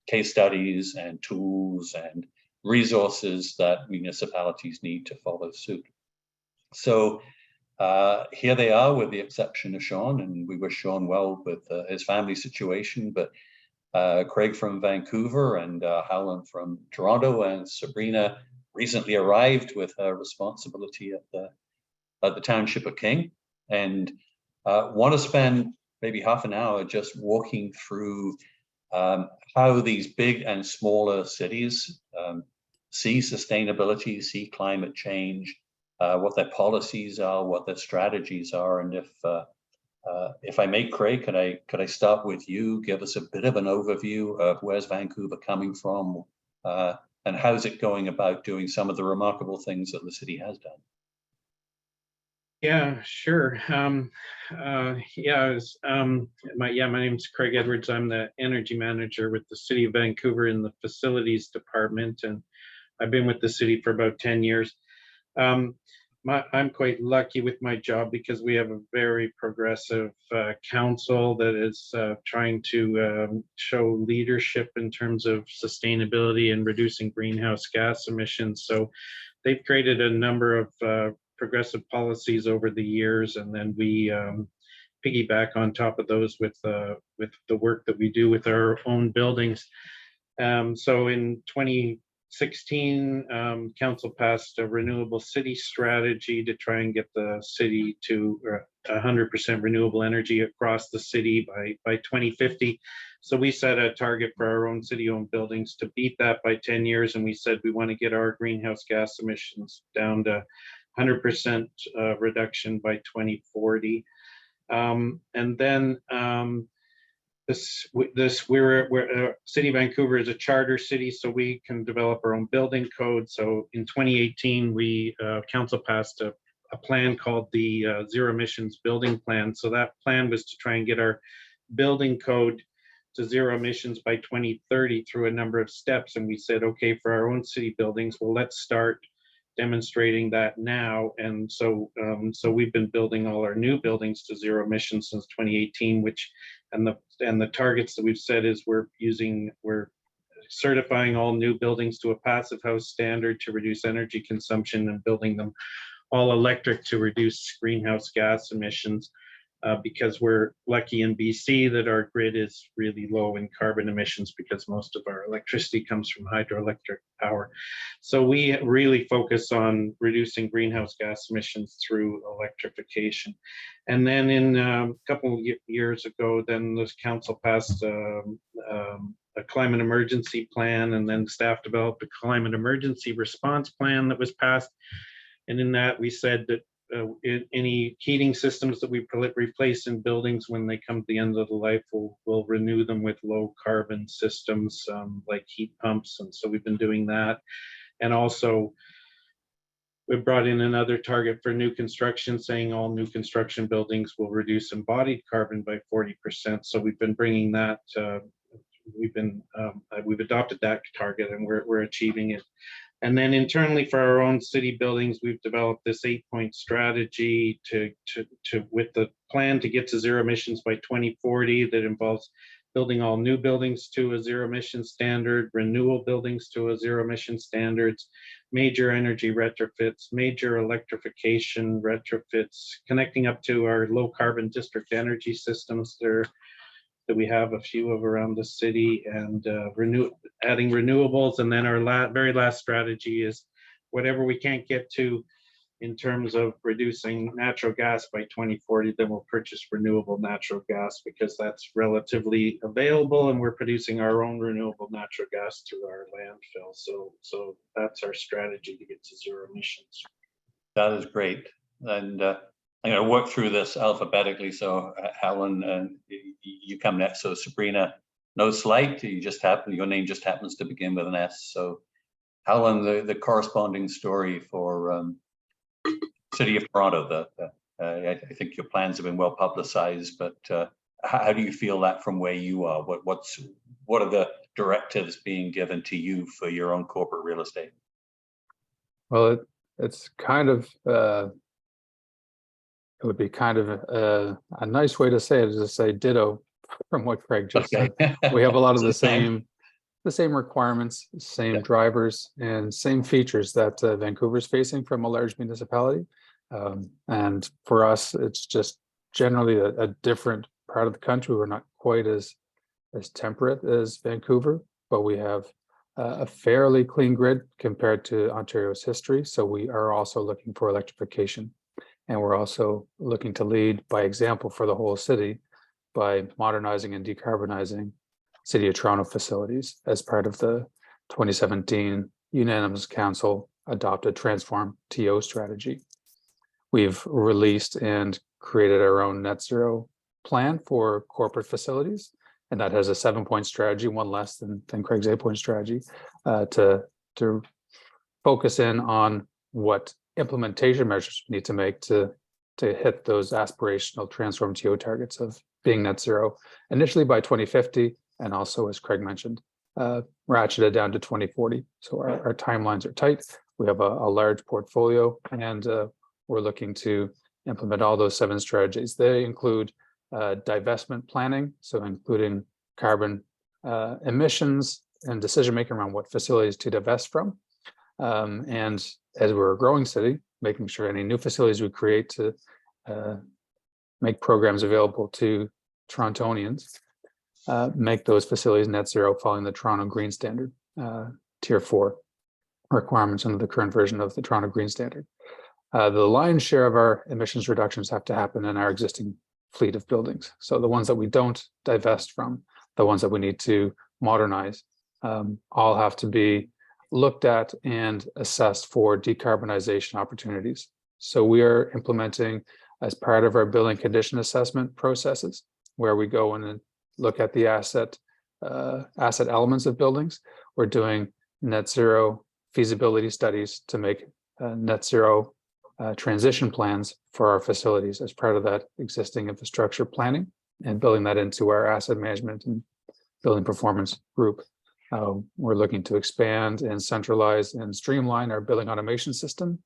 case studies and tools and resources that municipalities need to follow suit. So here they are, with the exception of Sean, and we wish Sean well with his family situation, but Craig from Vancouver and Howland from Toronto, and Sabrina recently arrived with her responsibility at the Township of King, and want to spend maybe half an hour just walking through how these big and smaller cities see sustainability, see climate change, what their policies are, what their strategies are, and if I may, Craig, could I start with you? Give us a bit of an overview of where's Vancouver coming from, and how's it going about doing some of the remarkable things that the city has done? Yeah, sure. My name's Craig Edwards. I'm the energy manager with the City of Vancouver in the facilities department, and I've been with the city for about 10 years. I'm quite lucky with my job because we have a very progressive council that is trying to show leadership in terms of sustainability and reducing greenhouse gas emissions. So they've created a number of progressive policies over the years, and then we piggyback on top of those with the work that we do with our own buildings. So in 2016, council passed a renewable city strategy to try and get the city to 100% renewable energy across the city by 2050. So we set a target for our own city-owned buildings to beat that by 10 years, and we said we want to get our greenhouse gas emissions down to 100% reduction by 2040. And then the we're City of Vancouver is a charter city, so we can develop our own building code. So in 2018, we council passed a plan called the Zero Emissions Building Plan. So that plan was to try and get our building code to zero emissions by 2030 through a number of steps. And we said, okay, for our own city buildings, well, let's start demonstrating that now. And so we've been building all our new buildings to zero emissions since 2018, and the targets that we've set is we're certifying all new buildings to a passive house standard to reduce energy consumption and building them all electric to reduce greenhouse gas emissions. Because we're lucky in BC that our grid is really low in carbon emissions because most of our electricity comes from hydroelectric power. So we really focus on reducing greenhouse gas emissions through electrification. And then in a couple of years ago, then this council passed a climate emergency plan, and then staff developed a climate emergency response plan that was passed. And in that we said that any heating systems that we replace in buildings when they come to the end of the life, we'll renew them with low carbon systems like heat pumps. And so we've been doing that. And also we brought in another target for new construction, saying all new construction buildings will reduce embodied carbon by 40%. So we've been bringing that, we've adopted that target, and we're achieving it. And then internally for our own city buildings, we've developed this 8-point strategy with the plan to get to zero emissions by 2040 that involves building all new buildings to a zero emission standard, renewal buildings to a zero emission standards, major energy retrofits, major electrification retrofits, connecting up to our low carbon district energy systems that we have a few of around the city, and adding renewables. And then our very last strategy is whatever we can't get to in terms of reducing natural gas by 2040, then we'll purchase renewable natural gas because that's relatively available, and we're producing our own renewable natural gas through our landfill. So that's our strategy to get to zero emissions. That is great. And I'm going to work through this alphabetically. So Helen, you come next. So Sabrina, no slight. Your name just happens to begin with an S. So Helen, the corresponding story for City of Toronto. I think your plans have been well publicized, but how do you feel that from where you are? What are the directives being given to you for your own corporate real estate? Well, it's kind of it would be kind of a nice way to say it is to say ditto from what Craig just said. We have a lot of the same requirements, same drivers, and same features that Vancouver is facing from a large municipality. And for us, it's just generally a different part of the country. We're not quite as temperate as Vancouver, but we have a fairly clean grid compared to Ontario's history. So we are also looking for electrification. And we're also looking to lead by example for the whole city by modernizing and decarbonizing City of Toronto facilities as part of the 2017 unanimous council adopted transform TO strategy. We've released and created our own net zero plan for corporate facilities, and that has a 7-point strategy, one less than Craig's 8-point strategy, to focus in on what implementation measures we need to make to hit those aspirational transform TO targets of being net zero initially by 2050, and also, as Craig mentioned, ratcheted down to 2040. So our timelines are tight. We have a large portfolio, and we're looking to implement all those 7 strategies. They include divestment planning, so including carbon emissions and decision making around what facilities to divest from. And as we're a growing city, making sure any new facilities we create to make programs available to Torontonians, make those facilities net zero following the Toronto Green Standard, Tier 4 requirements under the current version of the Toronto Green Standard. The lion's share of our emissions reductions have to happen in our existing fleet of buildings. So the ones that we don't divest from, the ones that we need to modernize, all have to be looked at and assessed for decarbonization opportunities. So we are implementing, as part of our building condition assessment processes, where we go in and look at the asset elements of buildings. We're doing net zero feasibility studies to make net zero transition plans for our facilities as part of that existing infrastructure planning, and building that into our asset management and building performance group. We're looking to expand and centralize and streamline our building automation system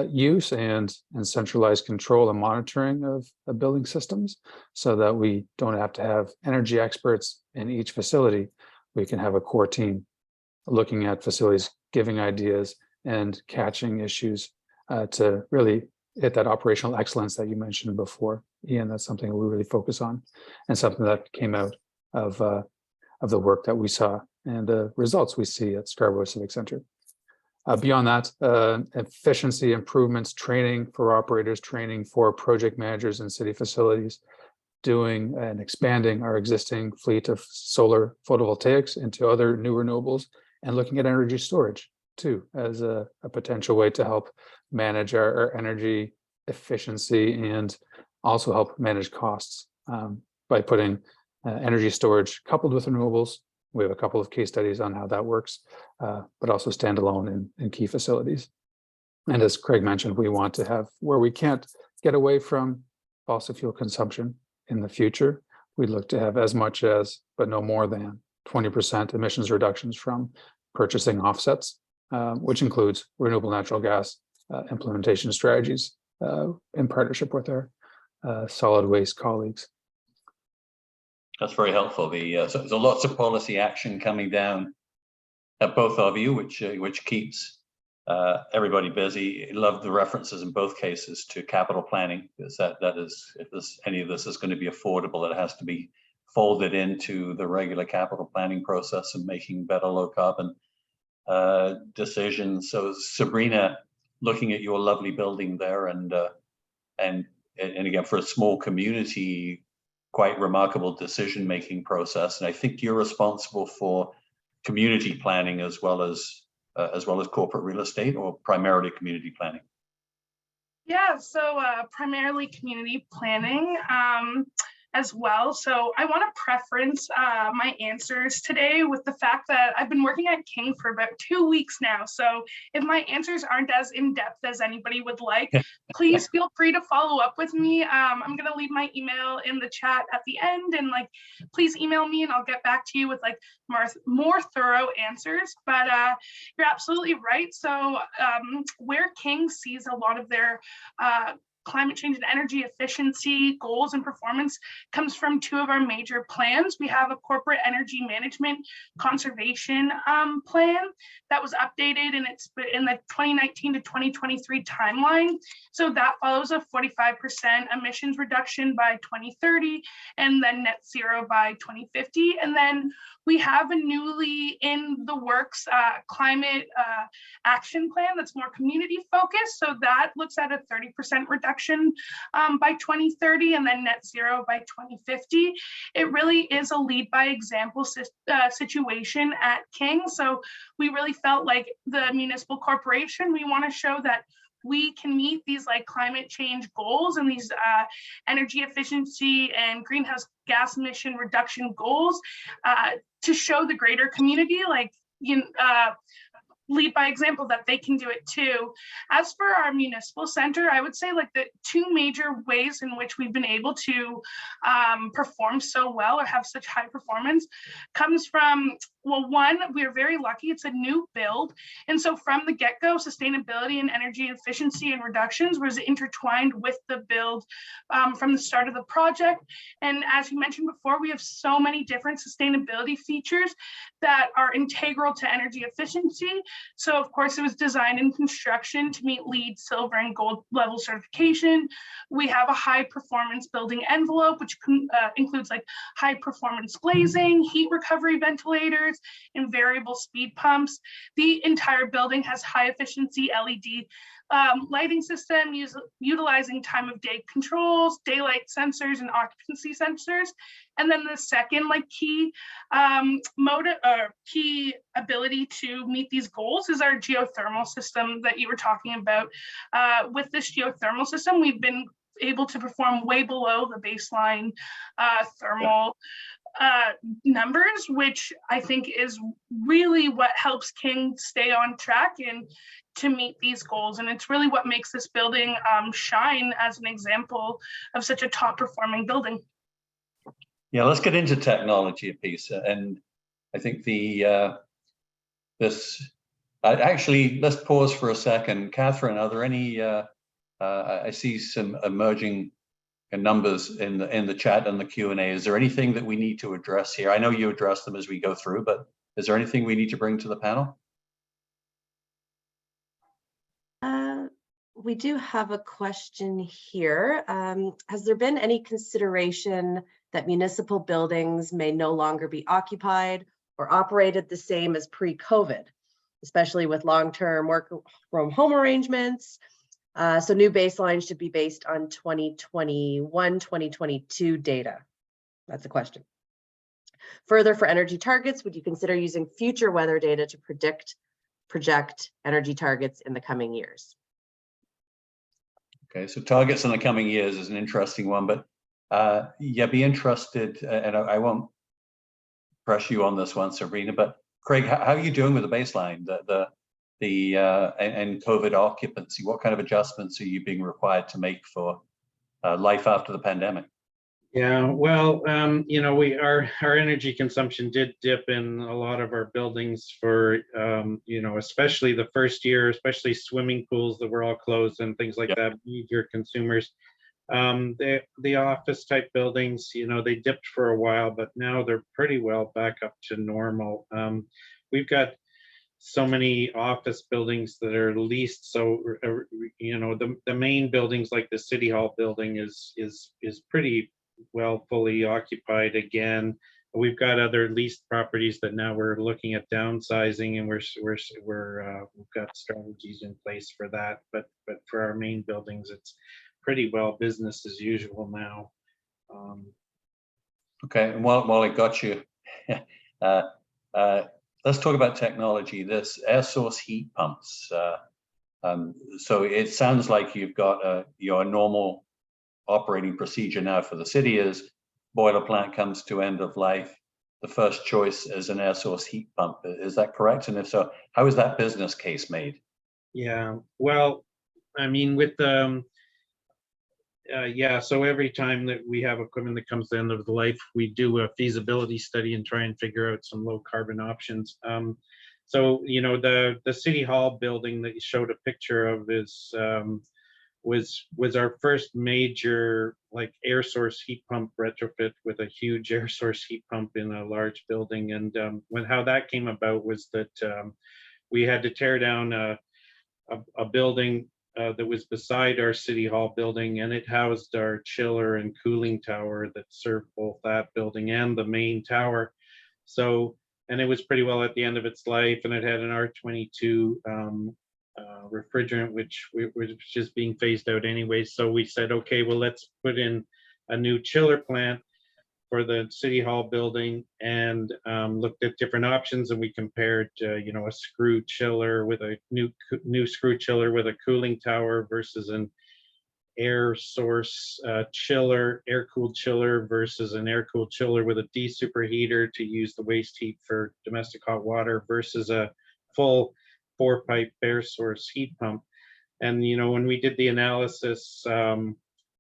use and centralized control and monitoring of building systems, so that we don't have to have energy experts in each facility. We can have a core team looking at facilities, giving ideas and catching issues to really hit that operational excellence that you mentioned before, Ian. That's something we really focus on, and something that came out of the work that we saw and the results we see at Scarborough Civic Center. Beyond that, efficiency improvements, training for operators, training for project managers in city facilities, doing and expanding our existing fleet of solar photovoltaics into other new renewables, and looking at energy storage too, as a potential way to help manage our energy efficiency and also help manage costs by putting energy storage coupled with renewables. We have a couple of case studies on how that works, but also standalone in key facilities. And as Craig mentioned, we want to have, where we can't get away from fossil fuel consumption in the future, we look to have as much as, but no more than 20% emissions reductions from purchasing offsets, which includes renewable natural gas implementation strategies in partnership with our solid waste colleagues. That's very helpful. So there's lots of policy action coming down at both of you, which keeps everybody busy. Love the references in both cases to capital planning, because that is, if any of this is going to be affordable, it has to be folded into the regular capital planning process and making better low carbon decisions. So Sabrina, looking at your lovely building there, and again, for a small community, quite remarkable decision-making process. And I think you're responsible for community planning as well as corporate real estate, or primarily community planning. Yeah, so primarily community planning as well. So I want to preference my answers today with the fact that I've been working at King for about 2 weeks now. So if my answers aren't as in-depth as anybody would like, please feel free to follow up with me. I'm going to leave my email in the chat at the end, and please email me and I'll get back to you with more thorough answers. But you're absolutely right. So where King sees a lot of their climate change and energy efficiency goals and performance comes from two of our major plans. We have a corporate energy management conservation plan that was updated, and it's in the 2019 to 2023 timeline. So that follows a 45% emissions reduction by 2030, and then net zero by 2050. And then we have a newly in the works climate action plan that's more community focused. So that looks at a 30% reduction by 2030, and then net zero by 2050. It really is a lead by example situation at King. So we really felt like the municipal corporation, we want to show that we can meet these climate change goals and these energy efficiency and greenhouse gas emission reduction goals to show the greater community, lead by example, that they can do it too. As for our municipal center, I would say the two major ways in which we've been able to perform so well or have such high performance comes from, well, one, we're very lucky, it's a new build. And so from the get-go, sustainability and energy efficiency and reductions was intertwined with the build from the start of the project. And as you mentioned before, we have so many different sustainability features that are integral to energy efficiency. So of course it was designed in construction to meet LEED silver and gold level certification. We have a high performance building envelope, which includes high performance glazing, heat recovery ventilators, and variable speed pumps. The entire building has high efficiency LED lighting system utilizing time of day controls, daylight sensors, and occupancy sensors. And then the second key key ability to meet these goals is our geothermal system that you were talking about. With this geothermal system, we've been able to perform way below the baseline thermal numbers, which I think is really what helps King stay on track and to meet these goals. And it's really what makes this building shine as an example of such a top performing building. Yeah, let's get into technology a piece. And I think actually, let's pause for a second. Catherine, are there any, I see some emerging numbers in the chat and the Q&A. Is there anything that we need to address here? I know you address them as we go through, but is there anything we need to bring to the panel? We do have a question here. Has there been any consideration that municipal buildings may no longer be occupied or operated the same as pre-COVID, especially with long-term work from home arrangements? So new baselines should be based on 2021, 2022 data. That's a question. Further, for energy targets, would you consider using future weather data to project energy targets in the coming years? Okay, so targets in the coming years is an interesting one, but yeah, be interested, and I won't press you on this one, Sabrina, but Craig, how are you doing with the baseline, and COVID occupancy? What kind of adjustments are you being required to make for life after the pandemic? Yeah, well, you know, our energy consumption did dip in a lot of our buildings for, you know, especially the first year, especially swimming pools that were all closed and things like that, major consumers. The office type buildings, you know, they dipped for a while, but now they're pretty well back up to normal. We've got so many office buildings that are leased, so you know, the main buildings like the City Hall building is pretty well fully occupied again. We've got other leased properties that now we're looking at downsizing, and we've got strategies in place for that. But for our main buildings, it's pretty well business as usual now. Okay, and while I got you, let's talk about technology. This air source heat pumps. So it sounds like you've got your normal operating procedure now for the city is boiler plant comes to end of life. The first choice is an air source heat pump. Is that correct? And if so, how is that business case made? Yeah, well, I mean, with yeah, so every time that we have equipment that comes to the end of the life, we do a feasibility study and try and figure out some low carbon options. So, you know, the City Hall building that you showed a picture of is was our first major like air source heat pump retrofit with a huge air source heat pump in a large building. And how that came about was that we had to tear down a building that was beside our City Hall building, and it housed our chiller and cooling tower that served both that building and the main tower. So, and it was pretty well at the end of its life, and it had an R22 refrigerant, which was just being phased out anyway. So we said, okay, well, let's put in a new chiller plant for the City Hall building, and looked at different options, and we compared, you know, a screw chiller with a new screw chiller with a cooling tower versus an air source chiller, air-cooled chiller versus an air-cooled chiller with a de-superheater to use the waste heat for domestic hot water versus a full 4-pipe air source heat pump. And, you know, when we did the analysis,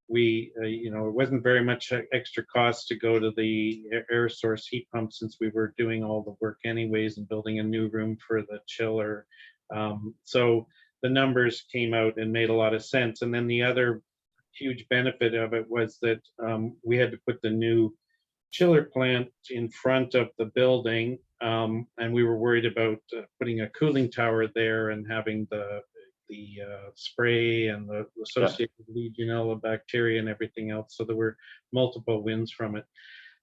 we, you know, it wasn't very much extra cost to go to the air source heat pump since we were doing all the work anyways and building a new room for the chiller. So the numbers came out and made a lot of sense. And then the other huge benefit of it was that we had to put the new chiller plant in front of the building, and we were worried about putting a cooling tower there and having the spray and the associated Legionella bacteria and everything else. So there were multiple wins from it.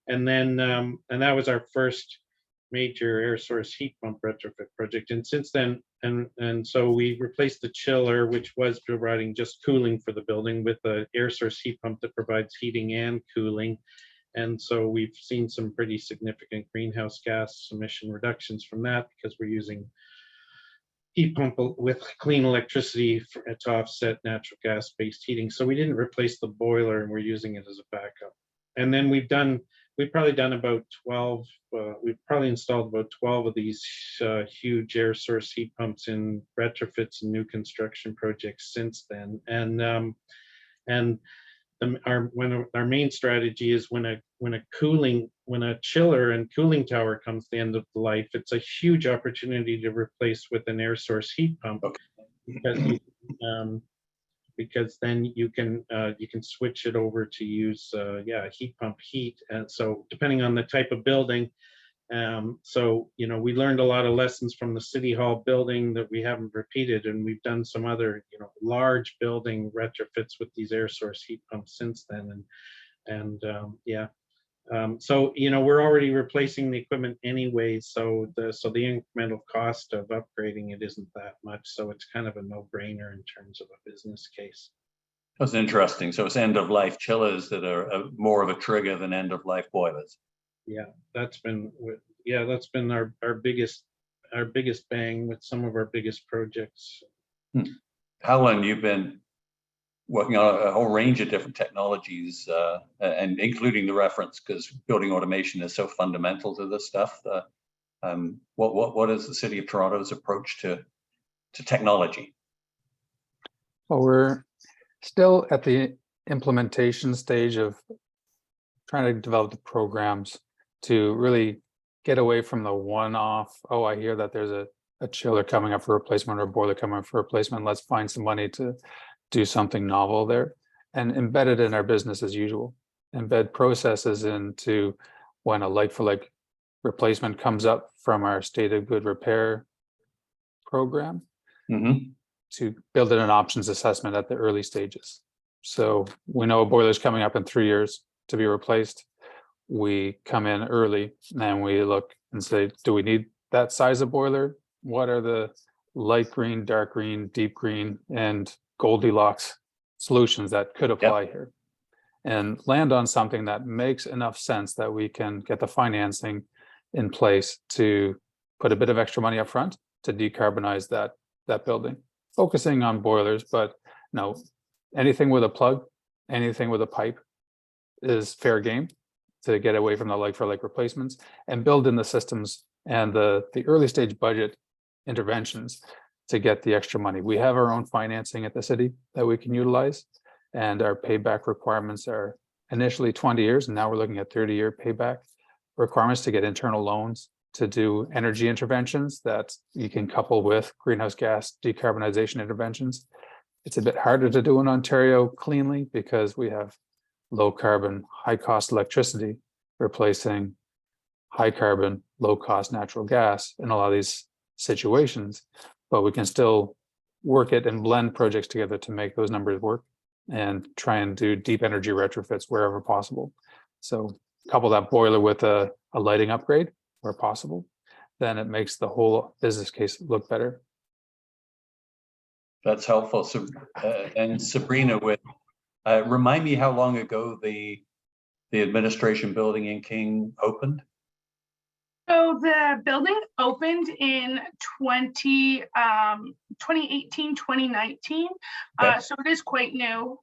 And then, and that was our first major air source heat pump retrofit project. And since then, and so we replaced the chiller, which was providing just cooling for the building, with an air source heat pump that provides heating and cooling. And so we've seen some pretty significant greenhouse gas emission reductions from that, because we're using heat pump with clean electricity to offset natural gas-based heating. So we didn't replace the boiler, and we're using it as a backup. And then we've probably done about 12, we've probably installed about 12 of these huge air source heat pumps in retrofits and new construction projects since then. And our main strategy is when a chiller and cooling tower comes to the end of the life, it's a huge opportunity to replace with an air source heat pump, because then you can switch it over to use heat pump heat. And so depending on the type of building, so we learned a lot of lessons from the City Hall building that we haven't repeated, and we've done some other large building retrofits with these air source heat pumps since then. So we're already replacing the equipment anyway, so the incremental cost of upgrading it isn't that much, so it's kind of a no-brainer in terms of a business case. That's interesting. So it's end-of-life chillers that are more of a trigger than end-of-life boilers. Yeah, that's been our biggest bang with some of our biggest projects. How long have you been working on a whole range of different technologies, and including the reference, because building automation is so fundamental to this stuff? What is the City of Toronto's approach to technology? Well, we're still at the implementation stage of trying to develop the programs to really get away from the one-off, oh, I hear that there's a chiller coming up for replacement or a boiler coming up for replacement, let's find some money to do something novel there, and embed it in our business as usual. Embed processes into when a like-for-like replacement comes up from our state of good repair program, to build in an options assessment at the early stages. So we know a boiler is coming up in 3 years to be replaced. We come in early and we look and say, do we need that size of boiler? What are the light green, dark green, deep green, and Goldilocks solutions that could apply here? And land on something that makes enough sense that we can get the financing in place to put a bit of extra money up front to decarbonize that building. Focusing on boilers, but no, anything with a plug, anything with a pipe is fair game to get away from the like-for-like replacements and build in the systems and the early stage budget interventions to get the extra money. We have our own financing at the city that we can utilize, and our payback requirements are initially 20 years, and now we're looking at 30-year payback requirements to get internal loans to do energy interventions that you can couple with greenhouse gas decarbonization interventions. It's a bit harder to do in Ontario cleanly because we have low carbon, high cost electricity replacing high carbon, low cost natural gas in a lot of these situations, but we can still work it and blend projects together to make those numbers work and try and do deep energy retrofits wherever possible. So couple that boiler with a lighting upgrade where possible, then it makes the whole business case look better. That's helpful. So, and Sabrina, remind me how long ago the administration building in King opened? So the building opened in 2018, 2019. Okay. So it is quite new.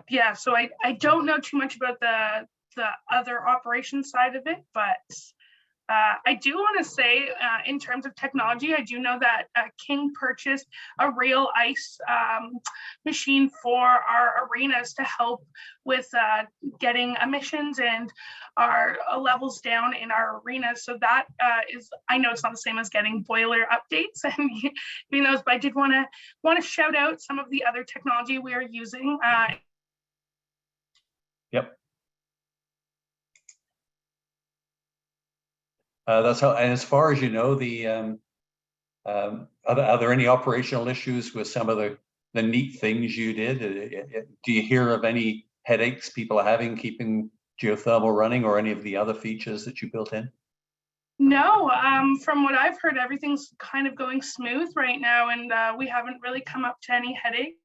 Yeah, so I don't know too much about the other operation side of it, but I do want to say in terms of technology, I do know that King purchased a real ice machine for our arenas to help with getting emissions and our levels down in our arenas. So that is, I know it's not the same as getting boiler updates and those, but I did want to shout out some of the other technology we are using. Yep. That's how. And as far as you know, are there any operational issues with some of the neat things you did? Do you hear of any headaches people are having keeping geothermal running, or any of the other features that you built in? No, from what I've heard, everything's kind of going smooth right now, and we haven't really come up to any headaches.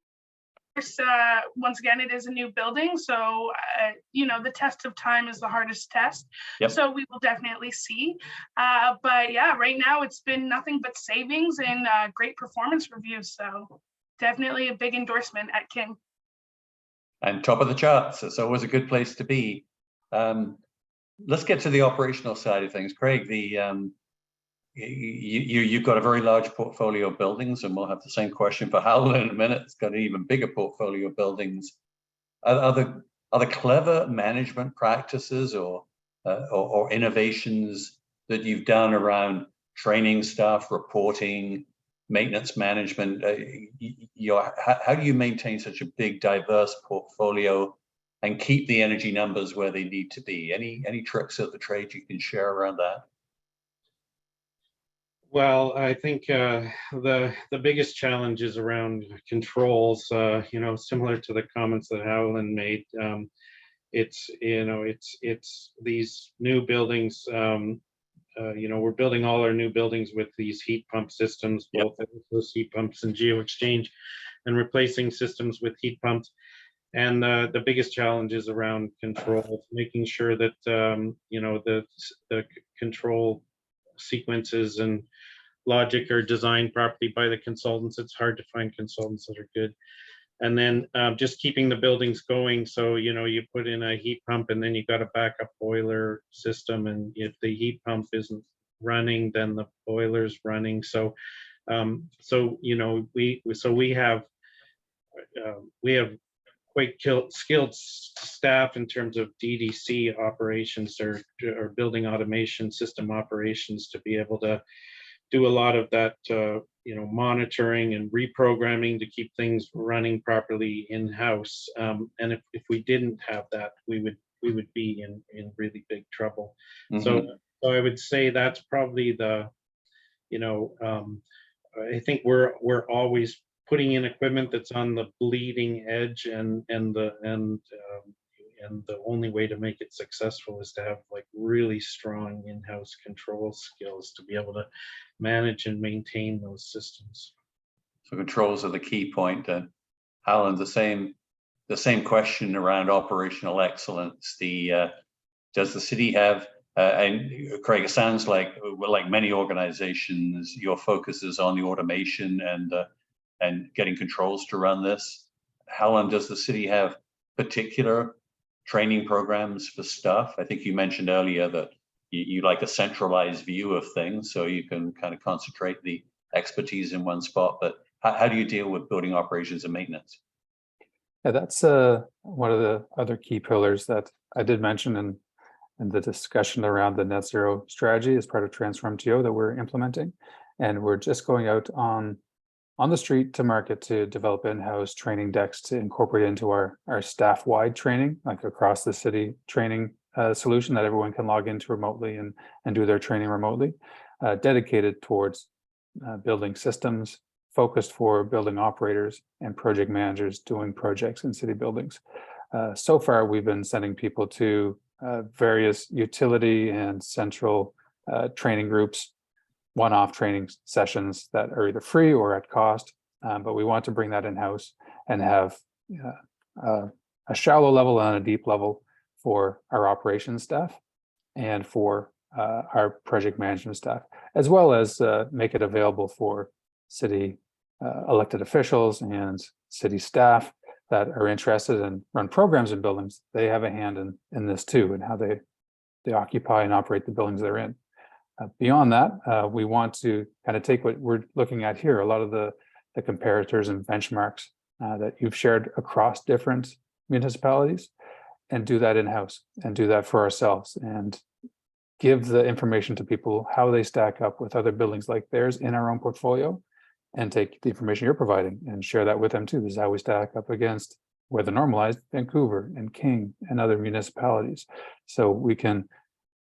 once again, it is a new building, so the test of time is the hardest test. Yep. So we will definitely see. But yeah, right now it's been nothing but savings and great performance reviews. So definitely a big endorsement at King. And top of the charts. It's always a good place to be. Let's get to the operational side of things, Craig. You've got a very large portfolio of buildings, and we'll have the same question for Howell in a minute. It's got an even bigger portfolio of buildings. Are the clever management practices or innovations that you've done around training staff, reporting, maintenance management? How do you maintain such a big, diverse portfolio and keep the energy numbers where they need to be? Any tricks of the trade you can share around that? Well, I think the biggest challenge is around controls. Similar to the comments that Howland made. It's these new buildings. We're building all our new buildings with these heat pump systems, both those heat pumps and geo exchange, and replacing systems with heat pumps. And the biggest challenge is around control, making sure that the control sequences and logic are designed properly by the consultants. It's hard to find consultants that are good. And then just keeping the buildings going. So, you put in a heat pump and then you got a backup boiler system. And if the heat pump isn't running, then the boiler's running. So, we have quite skilled staff in terms of DDC operations or building automation system operations to be able to do a lot of that, monitoring and reprogramming to keep things running properly in-house. And if we didn't have that, we would be in really big trouble. Mm-hmm. So I would say that's probably I think we're always putting in equipment that's on the bleeding edge, and the only way to make it successful is to have like really strong in-house control skills to be able to manage and maintain those systems. So controls are the key point. And Alan, the same question around operational excellence. Does the city have? And Craig, it sounds like many organizations, your focus is on the automation and getting controls to run this. Helen, does the city have particular training programs for staff? I think you mentioned earlier that you like a centralized view of things, so you can kind of concentrate the expertise in one spot. But how do you deal with building operations and maintenance? Yeah, that's one of the other key pillars that I did mention in the discussion around the net zero strategy as part of Transform TO that we're implementing. And we're just going out on the street to market to develop in-house training decks to incorporate into our staff-wide training, like across the city training solution that everyone can log into remotely and do their training remotely, dedicated towards building systems, focused for building operators and project managers doing projects in city buildings. So far, we've been sending people to various utility and central training groups, one-off training sessions that are either free or at cost, but we want to bring that in-house and have a shallow level and a deep level for our operations staff and for our project management staff, as well as make it available for city elected officials and city staff that are interested and run programs in buildings. They have a hand in this too, and how they occupy and operate the buildings they're in. Beyond that, we want to kind of take what we're looking at here, a lot of the comparators and benchmarks that you've shared across different municipalities, and do that in-house and do that for ourselves and give the information to people how they stack up with other buildings like theirs in our own portfolio, and take the information you're providing and share that with them too. This is how we stack up against weather normalized Vancouver and King and other municipalities. So we can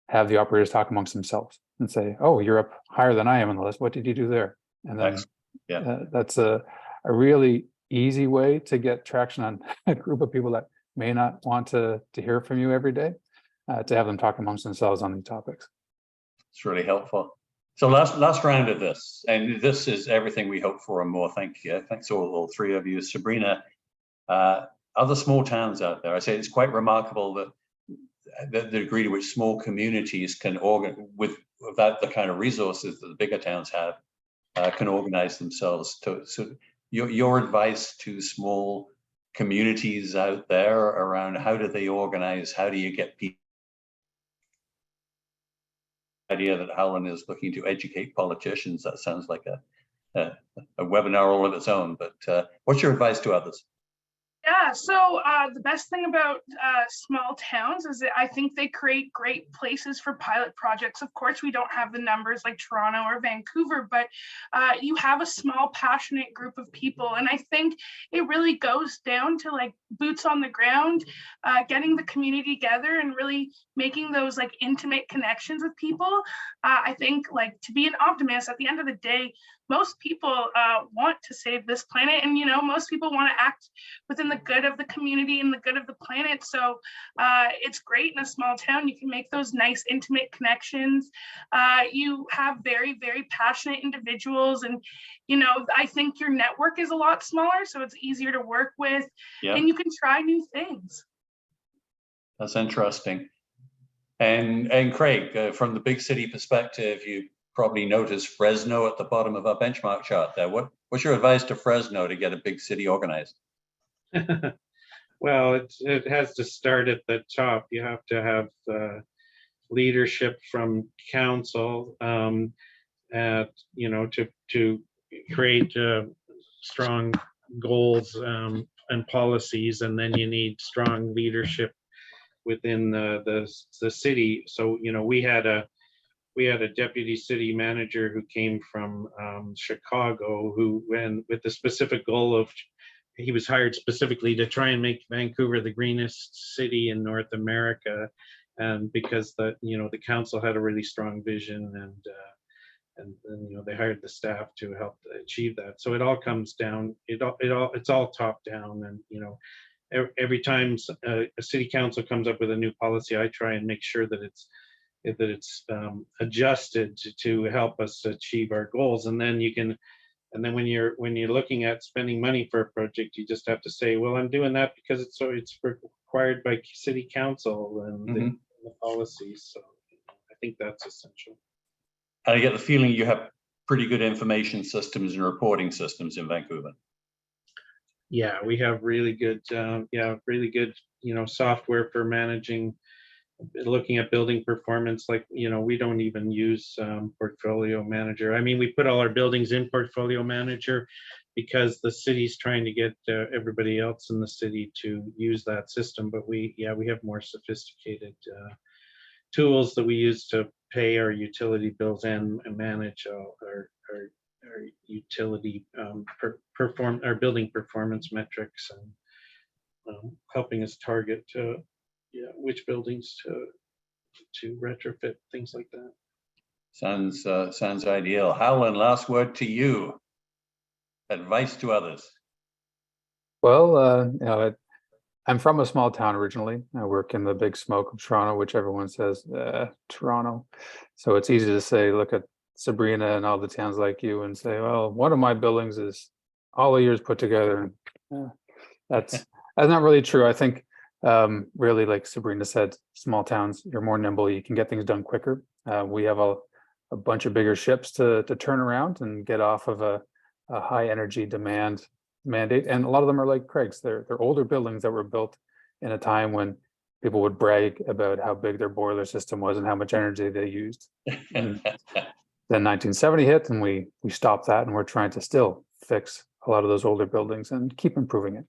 have the operators talk amongst themselves and say, oh, you're up higher than I am on the list. What did you do there? And then that's a really easy way to get traction on a group of people that may not want to hear from you every day, to have them talk amongst themselves on these topics. It's really helpful. So last round of this, and this is everything we hope for and more. Thank you. Thanks all three of you. Sabrina, Other small towns out there, I say it's quite remarkable that the degree to which small communities can without the kind of resources that the bigger towns have, can organize themselves. So your advice to small communities out there around how do they organize? How do you get people? Idea that Howland is looking to educate politicians. That sounds like a webinar all of its own. But what's your advice to others? Yeah, so the best thing about small towns is that I think they create great places for pilot projects. Of course, we don't have the numbers like Toronto or Vancouver, but you have a small, passionate group of people. And I think it really goes down to like boots on the ground, getting the community together and really making those like intimate connections with people. I think like to be an optimist at the end of the day, most people want to save this planet, and most people want to act within the good of the community and the good of the planet. So it's great in a small town. You can make those nice intimate connections. You have very, very passionate individuals, and I think your network is a lot smaller, so it's easier to work with. Yeah. And you can try new things. That's interesting. And Craig, from the big city perspective, you probably noticed Fresno at the bottom of our benchmark chart there. What's your advice to Fresno to get a big city organized? Well, it has to start at the top. You have to have leadership from council, to create strong goals and policies, and then you need strong leadership within the city. So we had a deputy city manager who came from Chicago, who went with the specific goal of, he was hired specifically to try and make Vancouver the greenest city in North America. And because the council had a really strong vision, and they hired the staff to help achieve that. So it all comes down, it's all top down. And every time a city council comes up with a new policy, I try and make sure that it's adjusted to help us achieve our goals. And then when you're looking at spending money for a project, you just have to say, well, I'm doing that because it's required by city council and the policies. So I think that's essential. I get the feeling you have pretty good information systems and reporting systems in Vancouver. Yeah, we have really good software for managing, looking at building performance. Like, we don't even use Portfolio Manager. I mean, we put all our buildings in Portfolio Manager because the city's trying to get everybody else in the city to use that system. But we have more sophisticated tools that we use to pay our utility bills and manage our utility our building performance metrics, and helping us target which buildings to retrofit, things like that. Sounds ideal. Howland, last word to you. Advice to others. Well, I'm from a small town originally. I work in the big smoke of Toronto, which everyone says, Toronto. So it's easy to say, look at Sabrina and all the towns like you and say, well, one of my buildings is all the years put together. That's not really true. I think really, like Sabrina said, small towns, you're more nimble, you can get things done quicker. We have a bunch of bigger ships to turn around and get off of a high energy demand mandate. And a lot of them are like Craig's. They're older buildings that were built in a time when people would brag about how big their boiler system was and how much energy they used. And then 1970 hit, and we stopped that, and we're trying to still fix a lot of those older buildings and keep improving it.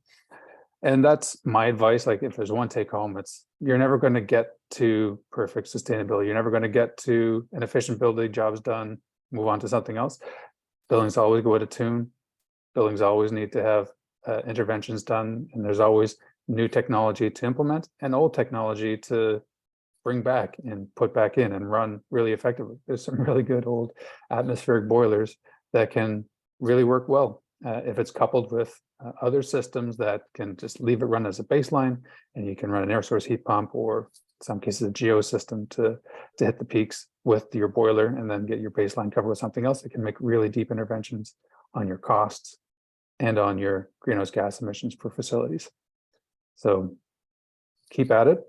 And that's my advice. Like, if there's one take home, it's you're never going to get to perfect sustainability. You're never going to get to an efficient building, jobs done, move on to something else. Buildings always go out of tune. Buildings always need to have interventions done, and there's always new technology to implement and old technology to bring back and put back in and run really effectively. There's some really good old atmospheric boilers that can really work well if it's coupled with other systems that can just leave it run as a baseline, and you can run an air source heat pump, or in some cases a geo system to hit the peaks with your boiler, and then get your baseline covered with something else that can make really deep interventions on your costs. and on your greenhouse gas emissions per facilities. So keep at it.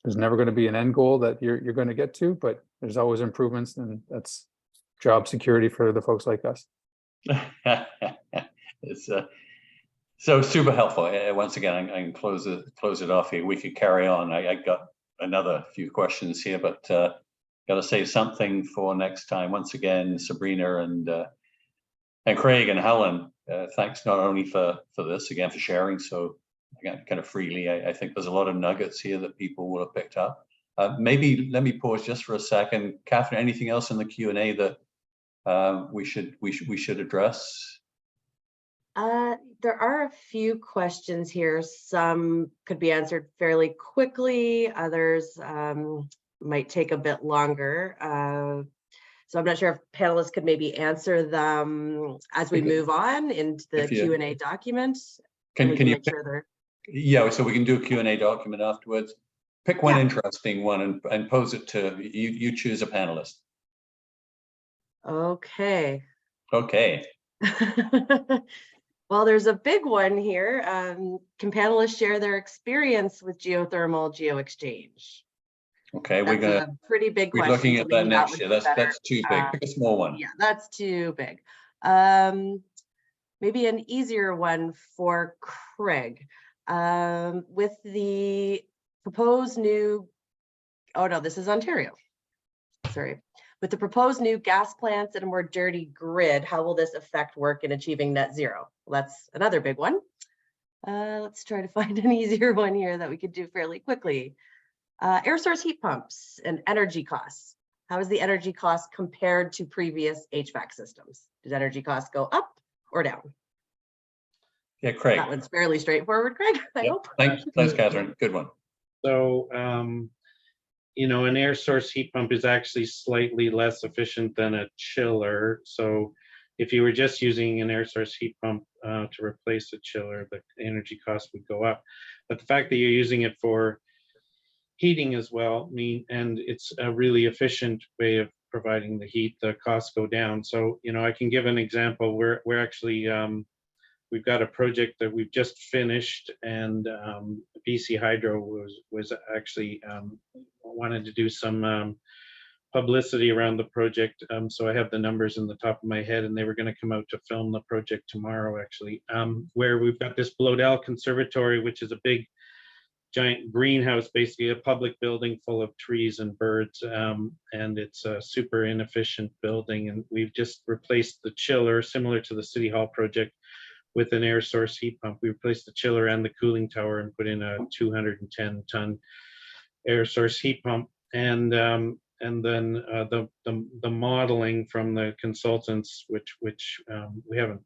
There's never going to be an end goal that you're going to get to, but there's always improvements, and that's job security for the folks like us. It's so super helpful. Once again, I can close it off here. We could carry on. I got another few questions here, but got to save something for next time. Once again, Sabrina and Craig and Helen, thanks not only for this, again, for sharing so again, kind of freely. I think there's a lot of nuggets here that people will have picked up. Maybe let me pause just for a second. Catherine, anything else in the Q&A that we should address? There are a few questions here. Some could be answered fairly quickly. Others might take a bit longer. So I'm not sure if panelists could maybe answer them as we move on into the Q&A document. Can you make sure they're... Yeah, so we can do a Q&A document afterwards. Pick one interesting one and pose it to you. Choose a panelist. Okay. Okay. Well, there's a big one here. Can panelists share their experience with geothermal geo-exchange? Okay, that's a pretty big question. We're looking at that next year. That's too big. Pick a small one. Yeah, that's too big. Maybe an easier one for Craig. With the proposed new, oh no, this is Ontario. Sorry. With the proposed new gas plants and a more dirty grid, how will this affect work in achieving net zero? Well, that's another big one. Let's try to find an easier one here that we could do fairly quickly. Air source heat pumps and energy costs. How is the energy cost compared to previous HVAC systems? Does energy costs go up or down? Yeah, Craig. That one's fairly straightforward, Craig, I hope. Thanks, Catherine. Good one. So, you know, an air source heat pump is actually slightly less efficient than a chiller. So if you were just using an air source heat pump to replace a chiller, the energy cost would go up. But the fact that you're using it for heating as well, and it's a really efficient way of providing the heat, the costs go down. So, you know, I can give an example. We're actually, we've got a project that we've just finished, and BC Hydro was actually wanted to do some publicity around the project. So I have the numbers in the top of my head, and they were going to come out to film the project tomorrow, actually, where we've got this Bloedel Conservatory, which is a big, giant greenhouse, basically a public building full of trees and birds, and it's a super inefficient building. And we've just replaced the chiller, similar to the City Hall project, with an air source heat pump. We replaced the chiller and the cooling tower and put in a 210-ton air source heat pump. And then the modeling from the consultants, which we haven't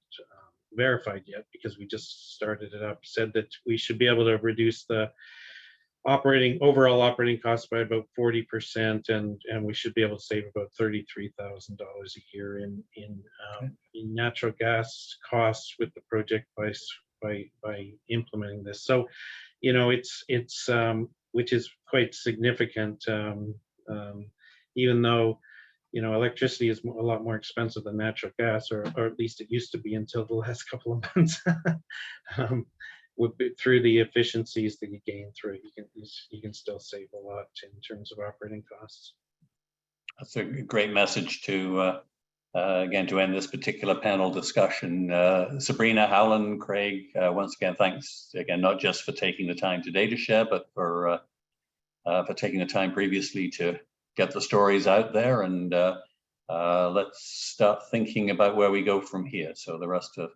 verified yet because we just started it up, said that we should be able to reduce the overall operating costs by about 40%, and we should be able to save about $33,000 a year in natural gas costs with the project by implementing this. So, you know, it's which is quite significant, even though, you know, electricity is a lot more expensive than natural gas, or at least it used to be until the last couple of months. Through the efficiencies that you gain through it, you can still save a lot in terms of operating costs. That's a great message to again to end this particular panel discussion. Sabrina, Helen, Craig, once again, thanks again, not just for taking the time today to share, but for taking the time previously to get the stories out there, and let's start thinking about where we go from here. So the rest of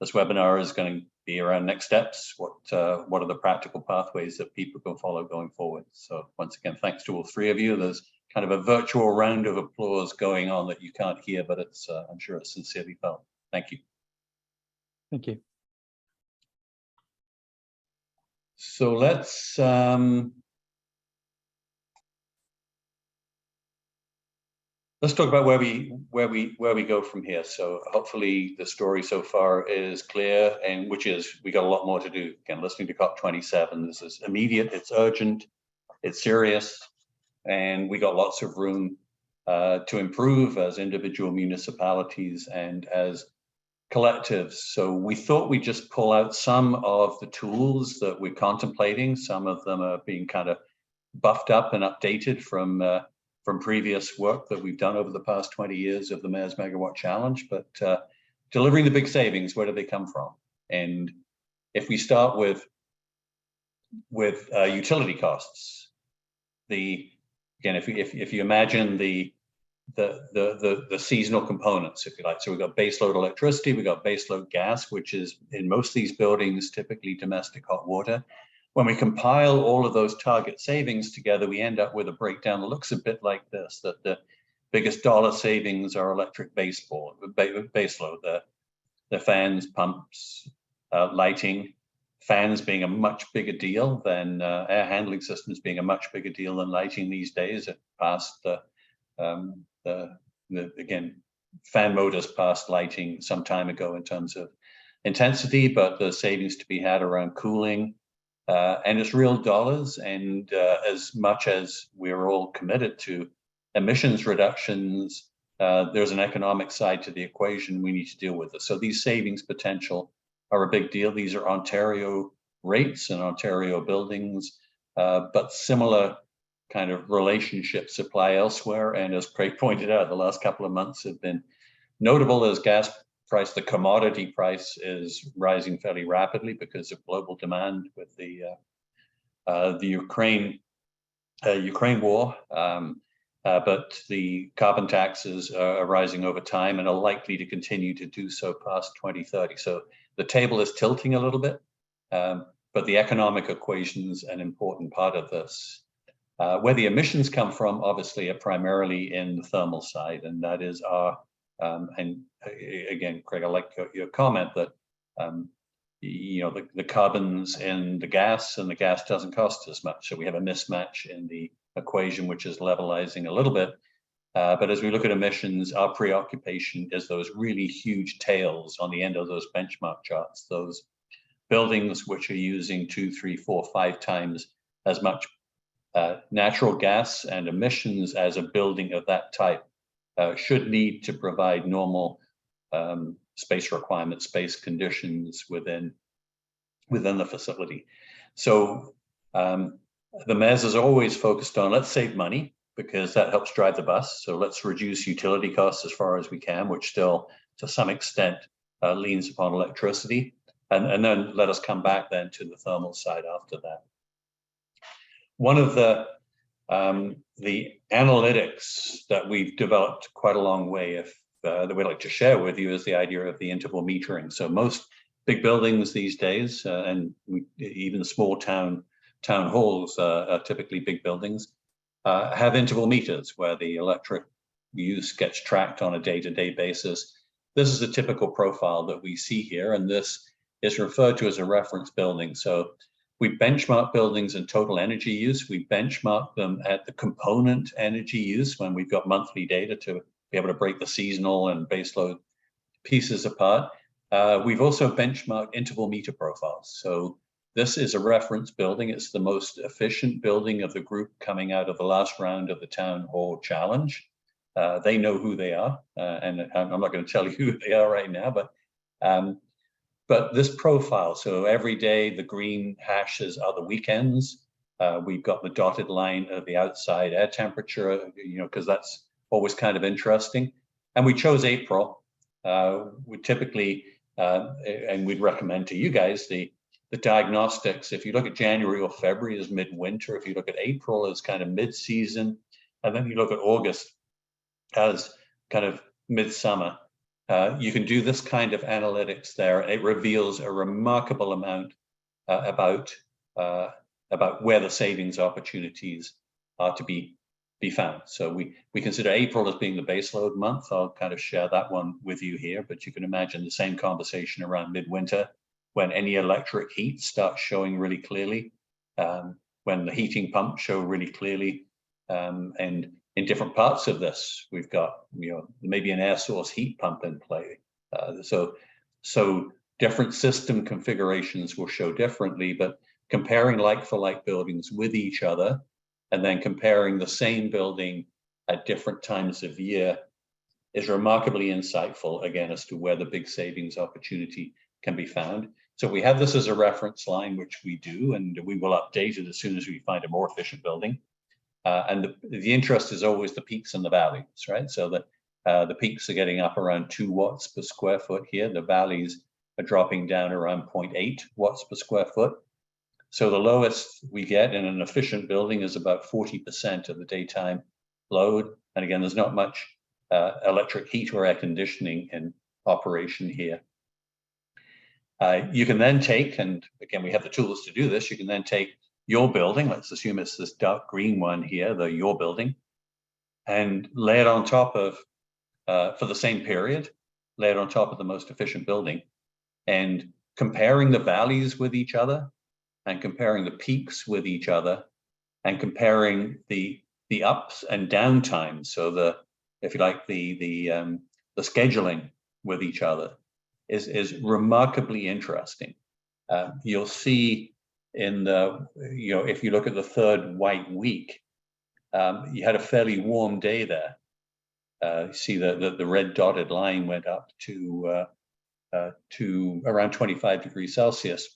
this webinar is going to be around next steps. What are the practical pathways that people can follow going forward? So once again, thanks to all three of you. There's kind of a virtual round of applause going on that you can't hear, but it's I'm sure it's sincerely felt. Thank you. Thank you. So let's talk about where we go from here. So hopefully the story so far is clear, and which is we got a lot more to do. Again, listening to COP27, this is immediate, it's urgent, it's serious, and we got lots of room to improve as individual municipalities and as collectives. So we thought we'd just pull out some of the tools that we're contemplating. Some of them are being kind of buffed up and updated from previous work that we've done over the past 20 years of the Mayors Megawatt Challenge. But delivering the big savings, where do they come from? And if we start with utility costs, again, if you imagine the seasonal components, if you like. So we've got baseload electricity, we've got baseload gas, which is in most of these buildings, typically domestic hot water. When we compile all of those target savings together, we end up with a breakdown that looks a bit like this, that the biggest dollar savings are electric baseload, the fans, pumps, lighting, fans being a much bigger deal than air handling systems being a much bigger deal than lighting these days. It passed again, fan motors passed lighting some time ago in terms of intensity, but the savings to be had around cooling, and it's real dollars. And as much as we're all committed to emissions reductions, there's an economic side to the equation we need to deal with. So these savings potential are a big deal. These are Ontario rates and Ontario buildings, but similar kind of relationships apply elsewhere. And as Craig pointed out, the last couple of months have been notable as gas price, the commodity price is rising fairly rapidly because of global demand with the Ukraine war. But the carbon taxes are rising over time and are likely to continue to do so past 2030. So the table is tilting a little bit, but the economic equation is an important part of this. Where the emissions come from, obviously, are primarily in the thermal side, and that is our, and again, Craig, I like your comment that, the carbon's in the gas and the gas doesn't cost as much. So we have a mismatch in the equation, which is levelizing a little bit. But as we look at emissions, our preoccupation is those really huge tails on the end of those benchmark charts, those buildings which are using 2, 3, 4, 5 times as much natural gas and emissions as a building of that type should need to provide normal space requirements, space conditions within the facility. So the Mayors is always focused on, let's save money because that helps drive the bus. So let's reduce utility costs as far as we can, which still to some extent leans upon electricity. And then let us come back then to the thermal side after that. One of the analytics that we've developed quite a long way that we'd like to share with you is the idea of the interval metering. So most big buildings these days, and even small town halls are typically big buildings, have interval meters where the electric use gets tracked on a day-to-day basis. This is a typical profile that we see here, and this is referred to as a reference building. So we benchmark buildings in total energy use. We benchmark them at the component energy use when we've got monthly data to be able to break the seasonal and baseload pieces apart. We've also benchmarked interval meter profiles. So this is a reference building. It's the most efficient building of the group coming out of the last round of the Town Hall Challenge. They know who they are, and I'm not going to tell you who they are right now, but this profile, so every day the green hashes are the weekends. We've got the dotted line of the outside air temperature, because that's always kind of interesting. And we chose April. We typically, and we'd recommend to you guys the diagnostics. If you look at January or February as midwinter, if you look at April as kind of mid-season, and then you look at August as kind of midsummer, you can do this kind of analytics there. It reveals a remarkable amount about where the savings opportunities are to be found. So we consider April as being the baseload month. I'll kind of share that one with you here, but you can imagine the same conversation around midwinter when any electric heat starts showing really clearly, when the heating pumps show really clearly, and in different parts of this, we've got maybe an air source heat pump in play. So different system configurations will show differently, but comparing like-for-like buildings with each other, and then comparing the same building at different times of year is remarkably insightful, again, as to where the big savings opportunity can be found. So we have this as a reference line, which we do, and we will update it as soon as we find a more efficient building. And the interest is always the peaks and the valleys, right? So that the peaks are getting up around 2 watts per square foot here. The valleys are dropping down around 0.8 watts per square foot. So the lowest we get in an efficient building is about 40% of the daytime load. And again, there's not much electric heat or air conditioning in operation here. You can then take, and again, we have the tools to do this, you can then take your building, let's assume it's this dark green one here, your building, and lay it on top of, for the same period, lay it on top of the most efficient building, and comparing the valleys with each other, and comparing the peaks with each other, and comparing the ups and down times. So the, if you like, the scheduling with each other is remarkably interesting. You'll see in the, if you look at the third white week, you had a fairly warm day there. You see the red dotted line went up to around 25 degrees Celsius.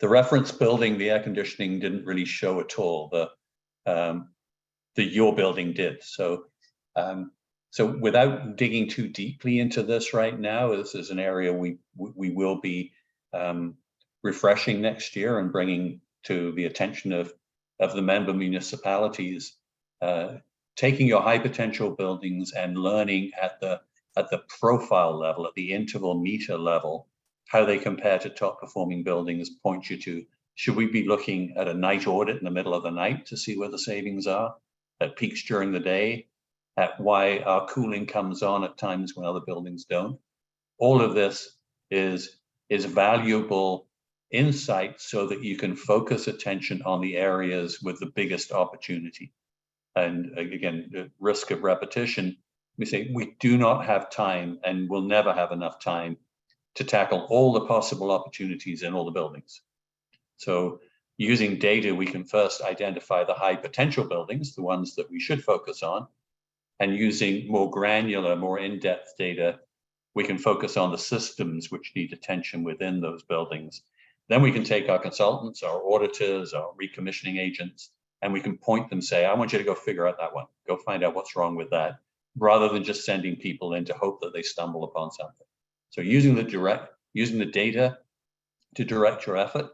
The reference building, the air conditioning didn't really show at all. Your building did. So without digging too deeply into this right now, this is an area we will be refreshing next year and bringing to the attention of the member municipalities, taking your high potential buildings and learning at the profile level, at the interval meter level, how they compare to top performing buildings. Point you to, should we be looking at a night audit in the middle of the night to see where the savings are, at peaks during the day, at why our cooling comes on at times when other buildings don't? All of this is valuable insight so that you can focus attention on the areas with the biggest opportunity. And again, the risk of repetition, we say we do not have time and will never have enough time to tackle all the possible opportunities in all the buildings. So using data, we can first identify the high potential buildings, the ones that we should focus on, and using more granular, more in-depth data, we can focus on the systems which need attention within those buildings. Then we can take our consultants, our auditors, our recommissioning agents, and we can point them, say, I want you to go figure out that one. Go find out what's wrong with that, rather than just sending people in to hope that they stumble upon something. So using the data to direct your effort.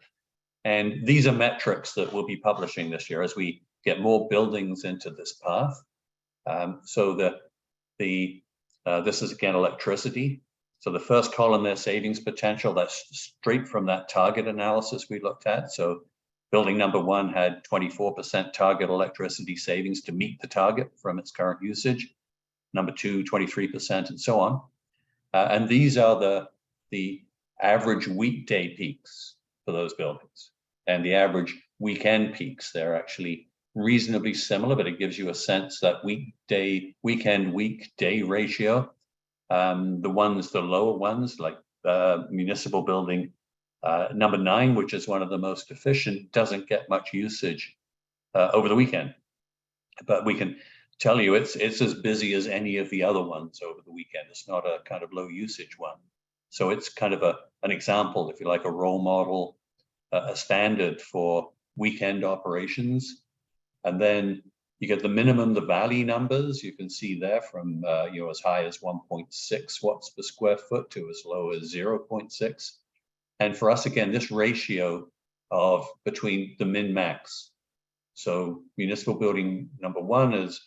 And these are metrics that we'll be publishing this year as we get more buildings into this path. So this is again electricity. So the first column there, savings potential, that's straight from that target analysis we looked at. So building number 1 had 24% target electricity savings to meet the target from its current usage. Number 2, 23%, and so on. And these are the average weekday peaks for those buildings. And the average weekend peaks, they're actually reasonably similar, but it gives you a sense that weekday ratio. The lower ones, like municipal building number 9, which is one of the most efficient, doesn't get much usage over the weekend. But we can tell you it's as busy as any of the other ones over the weekend. It's not a kind of low usage one. So it's kind of an example, if you like, a role model, a standard for weekend operations. And then you get the minimum, the valley numbers. You can see there from as high as 1.6 watts per square foot to as low as 0.6. And for us, again, this ratio of between the min-max. So municipal building number 1 is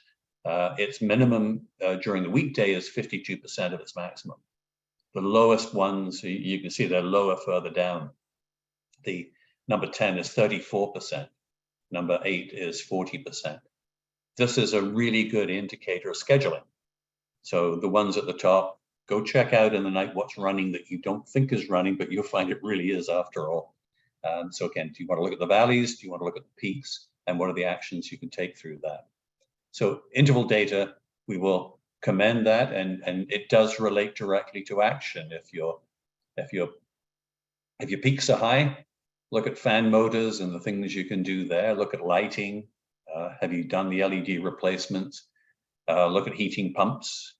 its minimum during the weekday is 52% of its maximum. The lowest ones, you can see they're lower further down. The number 10 is 34%. Number 8 is 40%. This is a really good indicator of scheduling. So the ones at the top, go check out in the night what's running that you don't think is running, but you'll find it really is after all. So again, do you want to look at the valleys? Do you want to look at the peaks? And what are the actions you can take through that? So interval data, we will commend that, and it does relate directly to action. If your peaks are high, look at fan motors and the things you can do there. Look at lighting. Have you done the LED replacements? Look at heating pumps.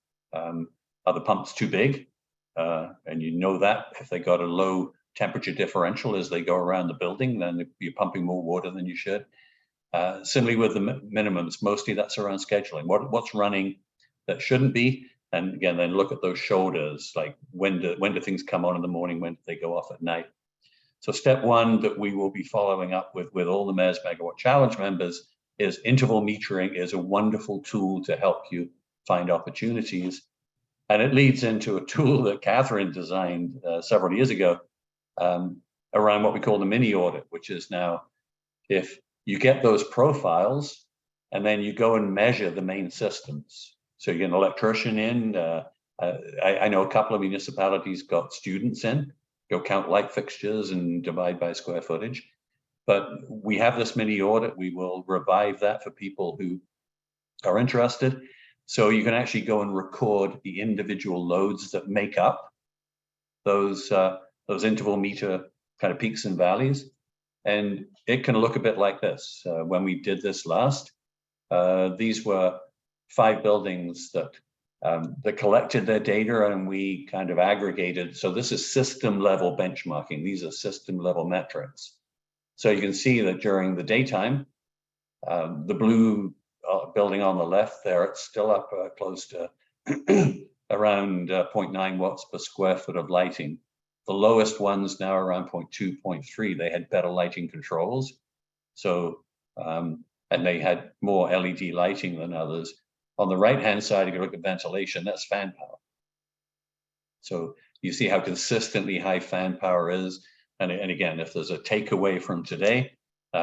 Are the pumps too big? And you know that if they got a low temperature differential as they go around the building, then you're pumping more water than you should. Similarly with the minimums, mostly that's around scheduling. What's running that shouldn't be? And again, then look at those shoulders, like when do things come on in the morning, when do they go off at night? So step one that we will be following up with all the Mayors Megawatt Challenge members is interval metering is a wonderful tool to help you find opportunities. And it leads into a tool that Catherine designed several years ago around what we call the mini audit, which is now if you get those profiles and then you go and measure the main systems. So you get an electrician in. I know a couple of municipalities got students in, go count light fixtures and divide by square footage. But we have this mini audit. We will revive that for people who are interested. So you can actually go and record the individual loads that make up those interval meter kind of peaks and valleys. And it can look a bit like this. When we did this last, these were 5 buildings that collected their data and we kind of aggregated. So this is system level benchmarking. These are system level metrics. So you can see that during the daytime, the blue building on the left there, it's still up close to around 0.9 watts per square foot of lighting. The lowest ones now around 0.2, 0.3. They had better lighting controls. So, and they had more LED lighting than others. On the right-hand side, if you look at ventilation, that's fan power. So you see how consistently high fan power is. And again, if there's a takeaway from today,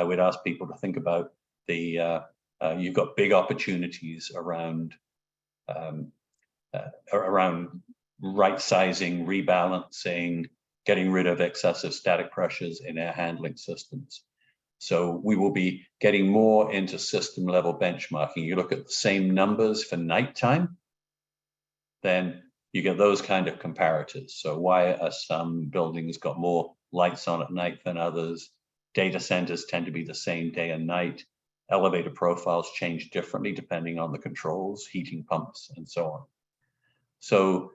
we'd ask people to think about you've got big opportunities around right sizing, rebalancing, getting rid of excessive static pressures in air handling systems. So we will be getting more into system level benchmarking. You look at the same numbers for nighttime, then you get those kind of comparators. So why are some buildings got more lights on at night than others? Data centers tend to be the same day and night. Elevator profiles change differently depending on the controls, heating pumps, and so on. So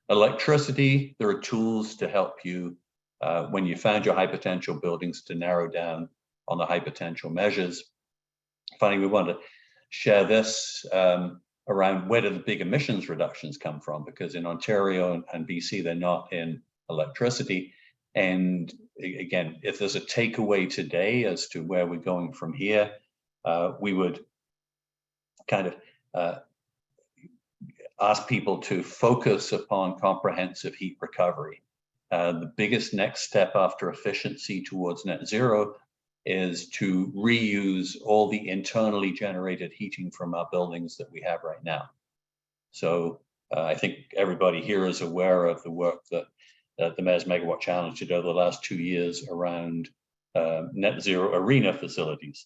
electricity, there are tools to help you when you found your high potential buildings to narrow down on the high potential measures. Finally, we want to share this around where do the big emissions reductions come from, because in Ontario and BC, they're not in electricity. And again, if there's a takeaway today as to where we're going from here, we would kind of ask people to focus upon comprehensive heat recovery. The biggest next step after efficiency towards net zero is to reuse all the internally generated heating from our buildings that we have right now. So I think everybody here is aware of the work that the Mayors Megawatt Challenge did over the last 2 years around net zero arena facilities,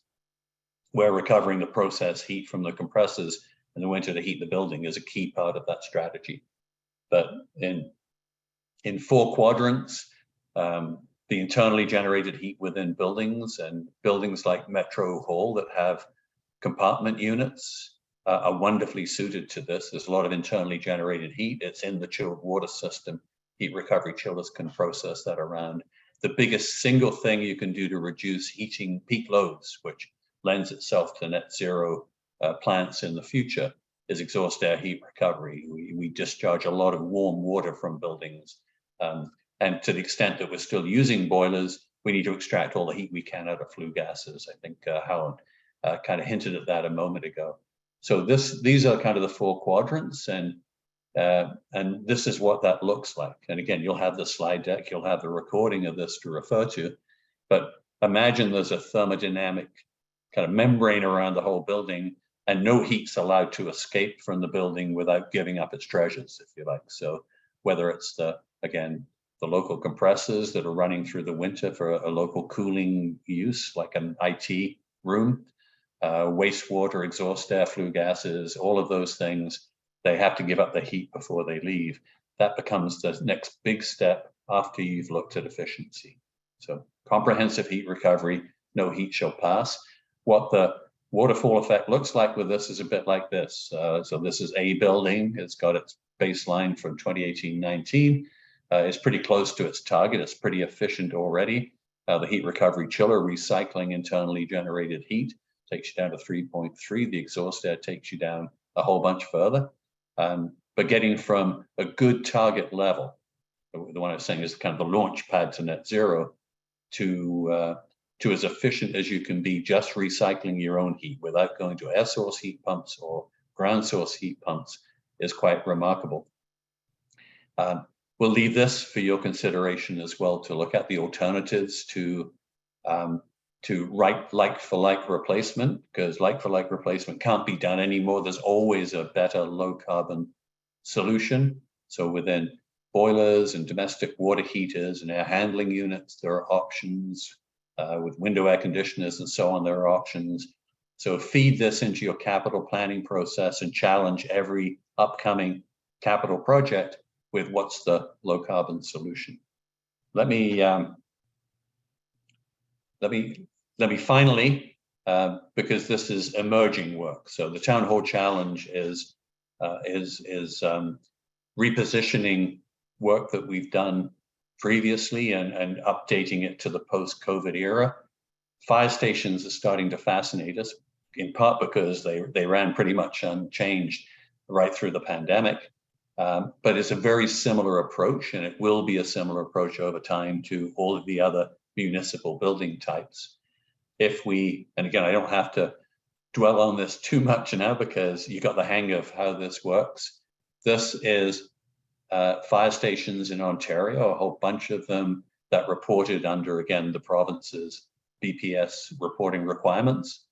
where recovering the process heat from the compressors in the winter to heat the building is a key part of that strategy. But in 4 quadrants, the internally generated heat within buildings and buildings like Metro Hall that have compartment units are wonderfully suited to this. There's a lot of internally generated heat. It's in the chilled water system. Heat recovery chillers can process that around. The biggest single thing you can do to reduce heating peak loads, which lends itself to net zero plants in the future, is exhaust air heat recovery. We discharge a lot of warm water from buildings. And to the extent that we're still using boilers, we need to extract all the heat we can out of flue gases. I think Howard kind of hinted at that a moment ago. So these are kind of the 4 quadrants, and this is what that looks like. And again, you'll have the slide deck, you'll have the recording of this to refer to, but imagine there's a thermodynamic kind of membrane around the whole building and no heat's allowed to escape from the building without giving up its treasures, if you like. So whether it's the local compressors that are running through the winter for a local cooling use, like an IT room, wastewater, exhaust air, flue gases, all of those things, they have to give up the heat before they leave. That becomes the next big step after you've looked at efficiency. So comprehensive heat recovery, no heat shall pass. What the waterfall effect looks like with this is a bit like this. So this is a building. It's got its baseline from 2018-19. It's pretty close to its target. It's pretty efficient already. The heat recovery chiller recycling internally generated heat takes you down to 3.3. The exhaust air takes you down a whole bunch further. But getting from a good target level, the one I was saying is kind of the launch pad to net zero, to as efficient as you can be just recycling your own heat without going to air source heat pumps or ground source heat pumps is quite remarkable. We'll leave this for your consideration as well, to look at the alternatives to like-for-like replacement, because like-for-like replacement can't be done anymore. There's always a better low-carbon solution. So within boilers and domestic water heaters and air handling units, there are options. With window air conditioners and so on, there are options. So feed this into your capital planning process and challenge every upcoming capital project with what's the low carbon solution. Let me finally, because this is emerging work. So the town hall challenge is repositioning work that we've done previously and updating it to the post-COVID era. Fire stations are starting to fascinate us, in part because they ran pretty much unchanged right through the pandemic. But it's a very similar approach, and it will be a similar approach over time to all of the other municipal building types. And again, I don't have to dwell on this too much now because you got the hang of how this works. This is fire stations in Ontario, a whole bunch of them that reported under, again, the province's BPS reporting requirements.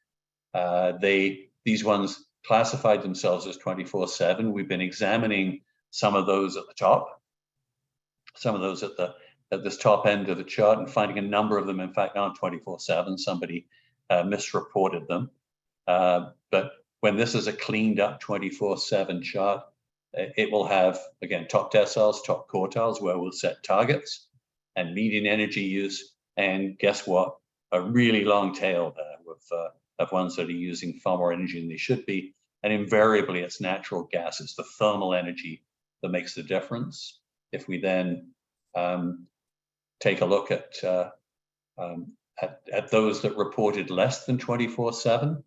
These ones classified themselves as 24/7. We've been examining some of those at the top, some of those at this top end of the chart, and finding a number of them, in fact, aren't 24/7. Somebody misreported them. But when this is a cleaned up 24/7 chart, it will have, again, top deciles, top quartiles, where we'll set targets and median energy use. And guess what? A really long tail there of ones that are using far more energy than they should be. And invariably, it's natural gas. It's the thermal energy that makes the difference. If we then take a look at those that reported less than 24/7,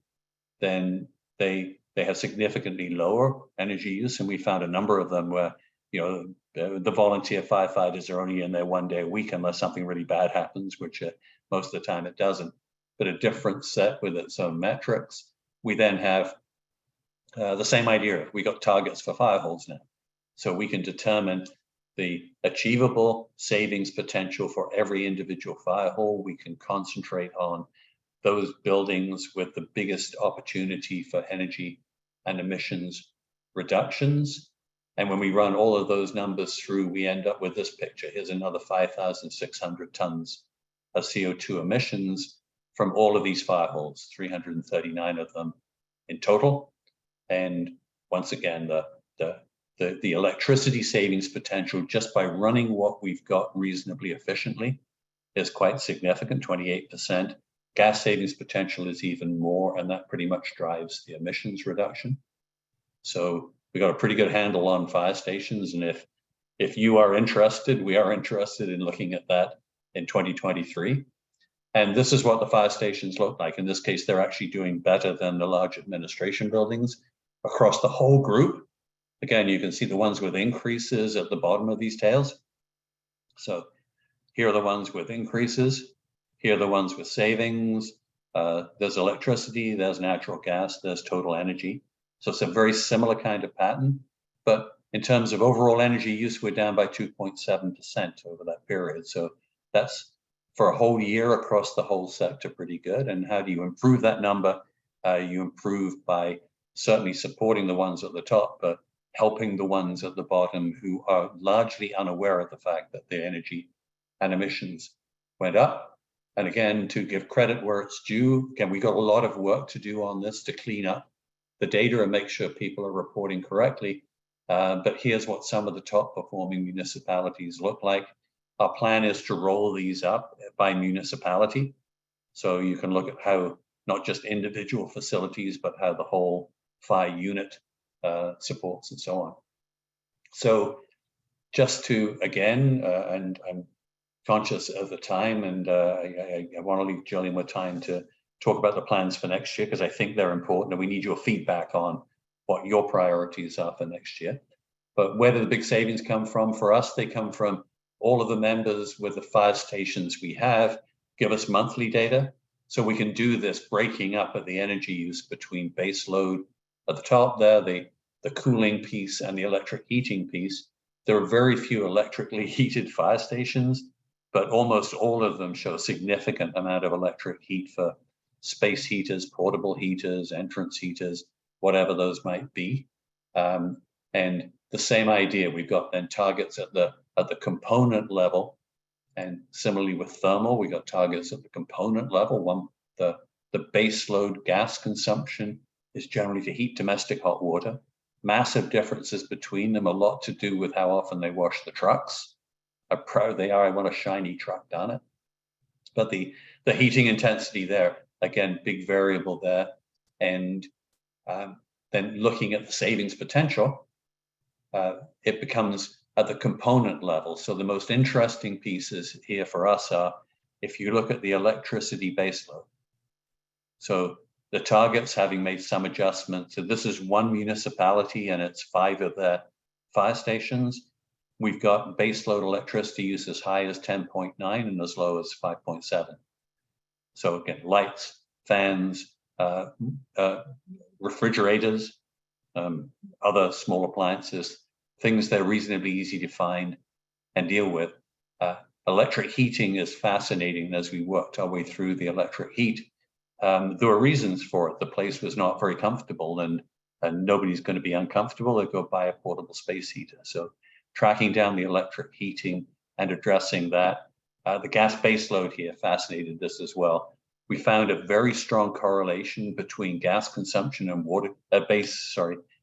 then they have significantly lower energy use. And we found a number of them where, the volunteer firefighters are only in there 1 day a week unless something really bad happens, which most of the time it doesn't. But a different set with its own metrics. We then have the same idea. We got targets for fire halls now. So we can determine the achievable savings potential for every individual fire hall. We can concentrate on those buildings with the biggest opportunity for energy and emissions reductions. And when we run all of those numbers through, we end up with this picture. Here's another 5,600 tons of CO2 emissions from all of these fire halls, 339 of them in total. And once again, the electricity savings potential just by running what we've got reasonably efficiently is quite significant, 28%. Gas savings potential is even more, and that pretty much drives the emissions reduction. So we got a pretty good handle on fire stations. And if you are interested, we are interested in looking at that in 2023. And this is what the fire stations look like. In this case, they're actually doing better than the large administration buildings across the whole group. Again, you can see the ones with increases at the bottom of these tails. So here are the ones with increases. Here are the ones with savings. There's electricity, there's natural gas, there's total energy. So it's a very similar kind of pattern. But in terms of overall energy use, we're down by 2.7% over that period. So that's for a whole year across the whole sector pretty good. And how do you improve that number? You improve by certainly supporting the ones at the top, but helping the ones at the bottom who are largely unaware of the fact that their energy and emissions went up. And again, to give credit where it's due, again, we got a lot of work to do on this to clean up the data and make sure people are reporting correctly. But here's what some of the top performing municipalities look like. Our plan is to roll these up by municipality. So you can look at how not just individual facilities, but how the whole fire unit supports and so on. So just to, again, and I'm conscious of the time, and I want to leave Jillian with time to talk about the plans for next year, because I think they're important and we need your feedback on what your priorities are for next year. But where do the big savings come from? For us, they come from all of the members with the fire stations we have give us monthly data. So we can do this breaking up of the energy use between base load at the top there, the cooling piece and the electric heating piece. There are very few electrically heated fire stations, but almost all of them show a significant amount of electric heat for space heaters, portable heaters, entrance heaters, whatever those might be. And the same idea, we've got then targets at the component level, and similarly with thermal, we got targets at the component level. The base load gas consumption is generally to heat domestic hot water. Massive differences between them, a lot to do with how often they wash the trucks, how proud they are, I want a shiny truck, darn it. But the heating intensity there, again, big variable there. And then looking at the savings potential, it becomes at the component level. So the most interesting pieces here for us are, if you look at the electricity baseload. So the targets, having made some adjustments, so this is one municipality and it's 5 of their fire stations. We've got baseload electricity use as high as 10.9 and as low as 5.7. So again, lights, fans, refrigerators, other small appliances, things that are reasonably easy to find and deal with. Electric heating is fascinating as we worked our way through the electric heat. There were reasons for it. The place was not very comfortable, and nobody's going to be uncomfortable. They go buy a portable space heater. So tracking down the electric heating and addressing that. The gas baseload here fascinated us as well. We found a very strong correlation between gas consumption and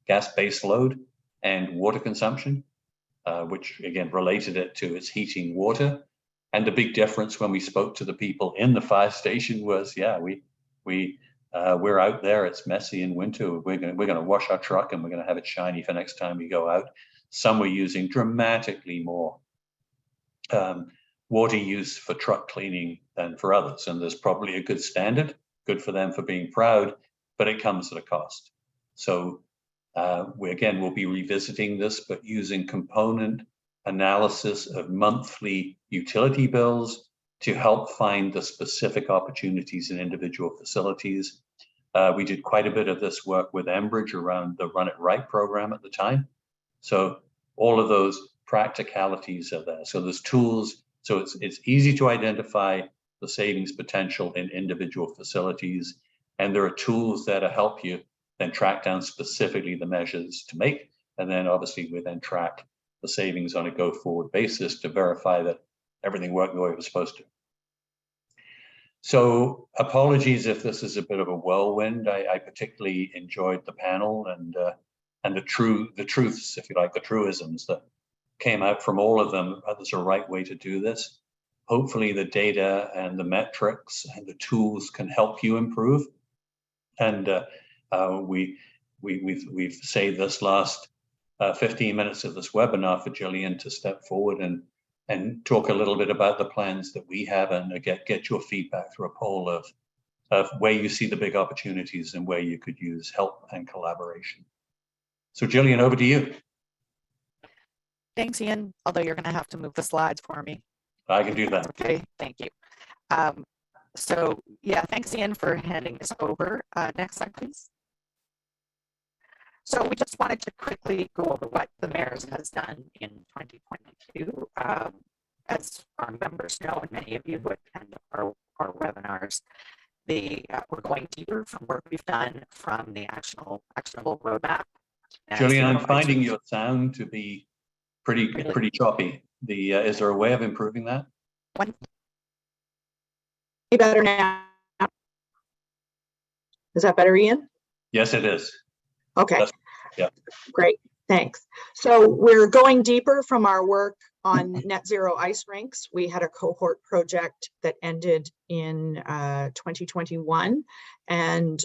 gas baseload and water consumption, which again related it to its heating water. And the big difference when we spoke to the people in the fire station was, yeah, we're out there, it's messy in winter, we're gonna wash our truck and we're gonna have it shiny for next time we go out. Some were using dramatically more water use for truck cleaning than for others, and there's probably a good standard, good for them for being proud, but it comes at a cost. So we'll be revisiting this, but using component analysis of monthly utility bills to help find the specific opportunities in individual facilities. We did quite a bit of this work with Enbridge around the Run It Right program at the time. So all of those practicalities are there. So there's tools, so it's easy to identify the savings potential in individual facilities, and there are tools that help you then track down specifically the measures to make, and then obviously we then track the savings on a go-forward basis to verify that everything worked the way it was supposed to. So apologies if this is a bit of a whirlwind. I particularly enjoyed the panel and the truths, if you like, the truisms that came out from all of them. There's a right way to do this. Hopefully the data and the metrics and the tools can help you improve. And we've saved this last 15 minutes of this webinar for Jillian to step forward and talk a little bit about the plans that we have and get your feedback through a poll of where you see the big opportunities and where you could use help and collaboration. So Jillian, over to you. Thanks, Ian, although you're going to have to move the slides for me. I can do that. Okay, thank you. So yeah, thanks, Ian, for handing this over. Next slide, please. So we just wanted to quickly go over what the Mayors has done in 2022. As our members know, and many of you who attend our webinars, we're going deeper from work we've done from the actionable roadmap. Jillian, I'm finding your sound to be pretty choppy. Is there a way of improving that? Better now. Is that better, Ian? Yes, it is. Okay. Yeah. Great. Thanks. So we're going deeper from our work on net zero ice rinks. We had a cohort project that ended in 2021, and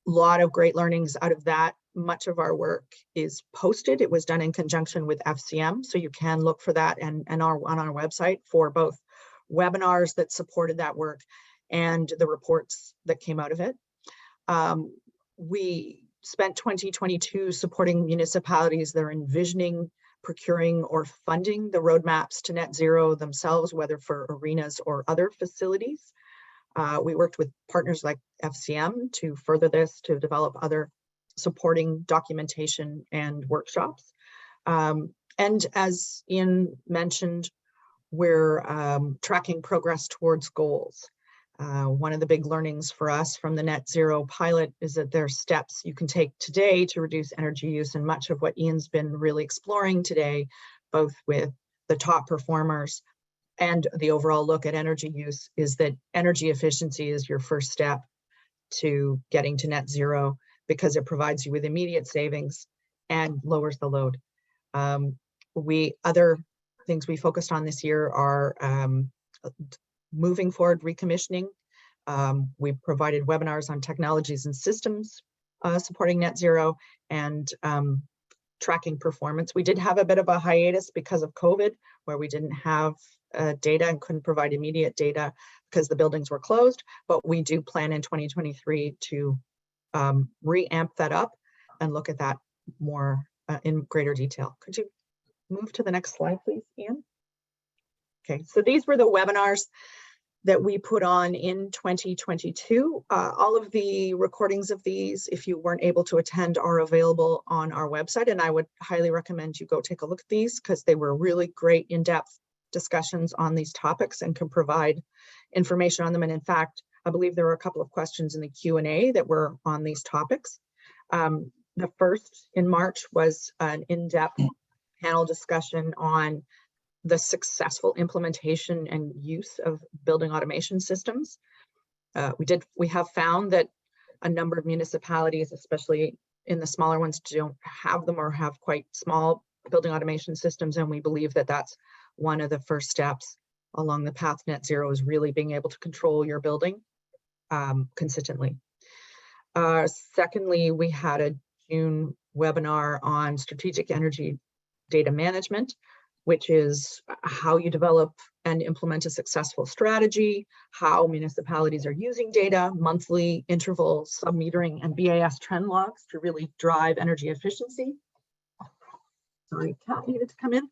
a lot of great learnings out of that. Much of our work is posted. It was done in conjunction with FCM, so you can look for that and on our website for both webinars that supported that work and the reports that came out of it. We spent 2022 supporting municipalities that are envisioning, procuring, or funding the roadmaps to net zero themselves, whether for arenas or other facilities. We worked with partners like FCM to further this, to develop other supporting documentation and workshops. And as Ian mentioned, we're tracking progress towards goals. One of the big learnings for us from the net zero pilot is that there are steps you can take today to reduce energy use, and much of what Ian's been really exploring today, both with the top performers and the overall look at energy use, is that energy efficiency is your first step to getting to net zero, because it provides you with immediate savings and lowers the load. Other things we focused on this year are moving forward recommissioning. We provided webinars on technologies and systems supporting net zero, and tracking performance. We did have a bit of a hiatus because of COVID, where we didn't have data and couldn't provide immediate data because the buildings were closed, but we do plan in 2023 to re-amp that up and look at that more in greater detail. Could you move to the next slide, please, Ian? Okay, so these were the webinars that we put on in 2022. All of the recordings of these, if you weren't able to attend, are available on our website, and I would highly recommend you go take a look at these, because they were really great in-depth discussions on these topics and can provide information on them. And in fact, I believe there were a couple of questions in the Q&A that were on these topics. The first in March was an in-depth panel discussion on the successful implementation and use of building automation systems. We have found that a number of municipalities, especially in the smaller ones, don't have them or have quite small building automation systems, and we believe that that's one of the first steps along the path to net zero, is really being able to control your building consistently. Secondly, we had a June webinar on strategic energy data management, which is how you develop and implement a successful strategy, how municipalities are using data, monthly interval sub-metering, and BAS trend logs to really drive energy efficiency. Sorry, Kat needed to come in.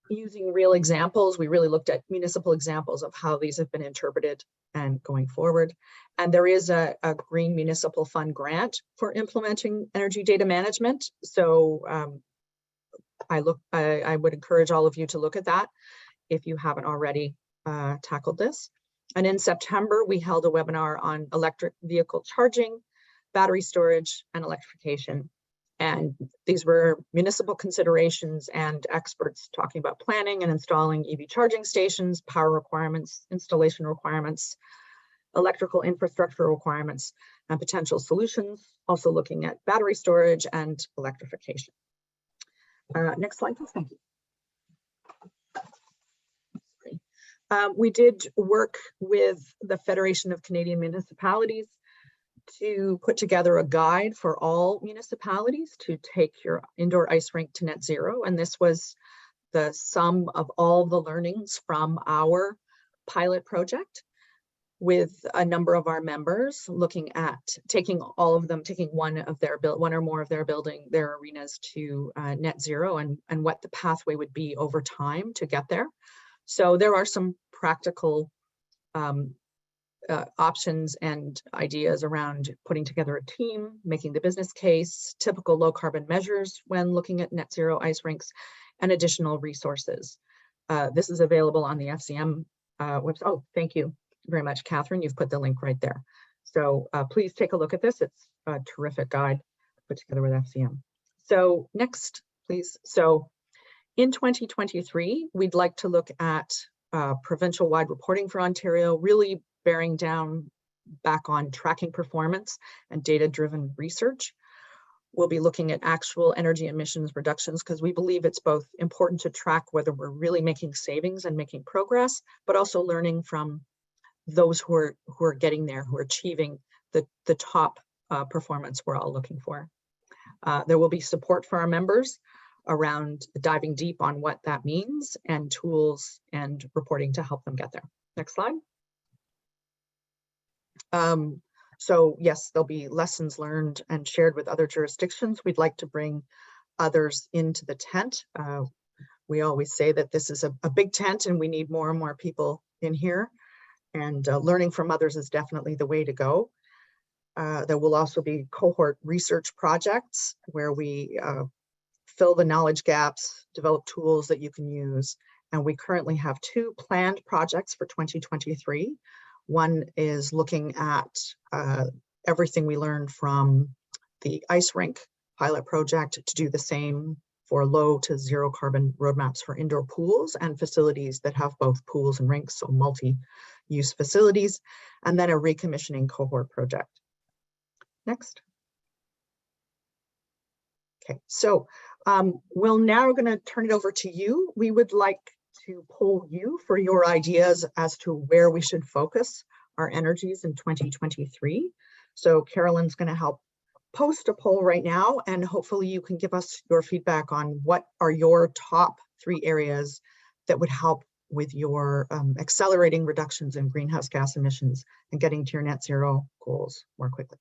Using real examples, we really looked at municipal examples of how these have been interpreted and going forward. And there is a Green Municipal Fund grant for implementing energy data management. So I would encourage all of you to look at that if you haven't already tackled this. And in September, we held a webinar on electric vehicle charging, battery storage, and electrification. And these were municipal considerations and experts talking about planning and installing EV charging stations, power requirements, installation requirements, electrical infrastructure requirements, and potential solutions, also looking at battery storage and electrification. Next slide, please. Thank you. We did work with the Federation of Canadian Municipalities to put together a guide for all municipalities to take your indoor ice rink to net zero. And this was the sum of all the learnings from our pilot project, with a number of our members looking at taking all of them, taking one or more of their arenas to net zero, and what the pathway would be over time to get there. So there are some practical options and ideas around putting together a team, making the business case, typical low carbon measures when looking at net zero ice rinks, and additional resources. This is available on the FCM website. Oh, thank you very much, Catherine. You've put the link right there. So please take a look at this. It's a terrific guide put together with FCM. So next, please. So in 2023, we'd like to look at provincial-wide reporting for Ontario, really bearing down back on tracking performance and data-driven research. We'll be looking at actual energy emissions reductions because we believe it's both important to track whether we're really making savings and making progress, but also learning from those who are getting there, who are achieving the top performance we're all looking for. There will be support for our members around diving deep on what that means and tools and reporting to help them get there. Next slide. So yes, there'll be lessons learned and shared with other jurisdictions. We'd like to bring others into the tent. We always say that this is a big tent and we need more and more people in here, and learning from others is definitely the way to go. There will also be cohort research projects where we fill the knowledge gaps, develop tools that you can use. And we currently have 2 planned projects for 2023. One is looking at everything we learned from the ice rink pilot project to do the same for low to zero carbon roadmaps for indoor pools and facilities that have both pools and rinks, so multi-use facilities, and then a recommissioning cohort project. Next. Okay, so we're now going to turn it over to you. We would like to poll you for your ideas as to where we should focus our energies in 2023. So Carolyn's going to help post a poll right now, and hopefully you can give us your feedback on what are your top 3 areas that would help with your accelerating reductions in greenhouse gas emissions and getting to your net zero goals more quickly.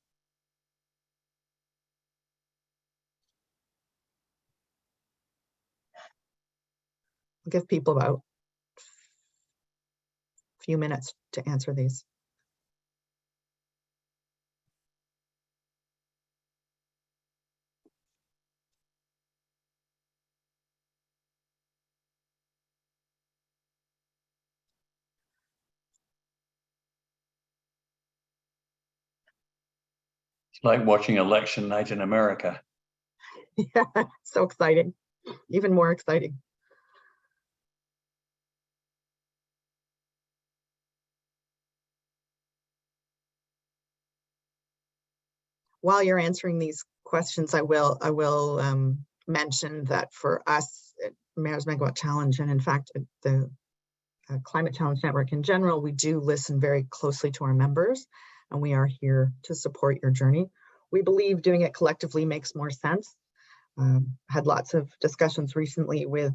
I'll give people about a few minutes to answer these. It's like watching election night in America. Yeah, so exciting, even more exciting. While you're answering these questions, I will mention that for us at Mayors Megawatt Challenge, and in fact at the Climate Challenge Network in general, we do listen very closely to our members, and we are here to support your journey. We believe doing it collectively makes more sense. Had lots of discussions recently with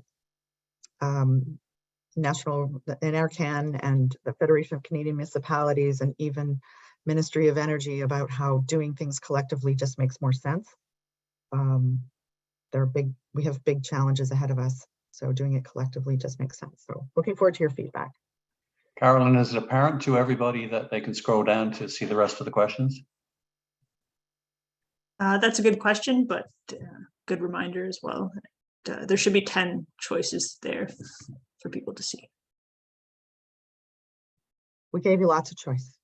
National NRCan and the Federation of Canadian Municipalities and even Ministry of Energy about how doing things collectively just makes more sense. We have big challenges ahead of us, so doing it collectively just makes sense. So looking forward to your feedback. Carolyn, is it apparent to everybody that they can scroll down to see the rest of the questions? That's a good question, but good reminder as well. There should be 10 choices there for people to see. We gave you lots of choice.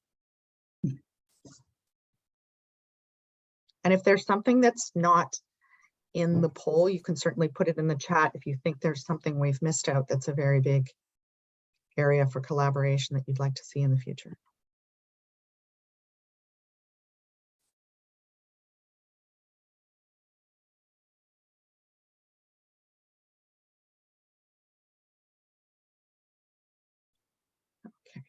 And if there's something that's not in the poll, you can certainly put it in the chat if you think there's something we've missed out that's a very big area for collaboration that you'd like to see in the future. Okay.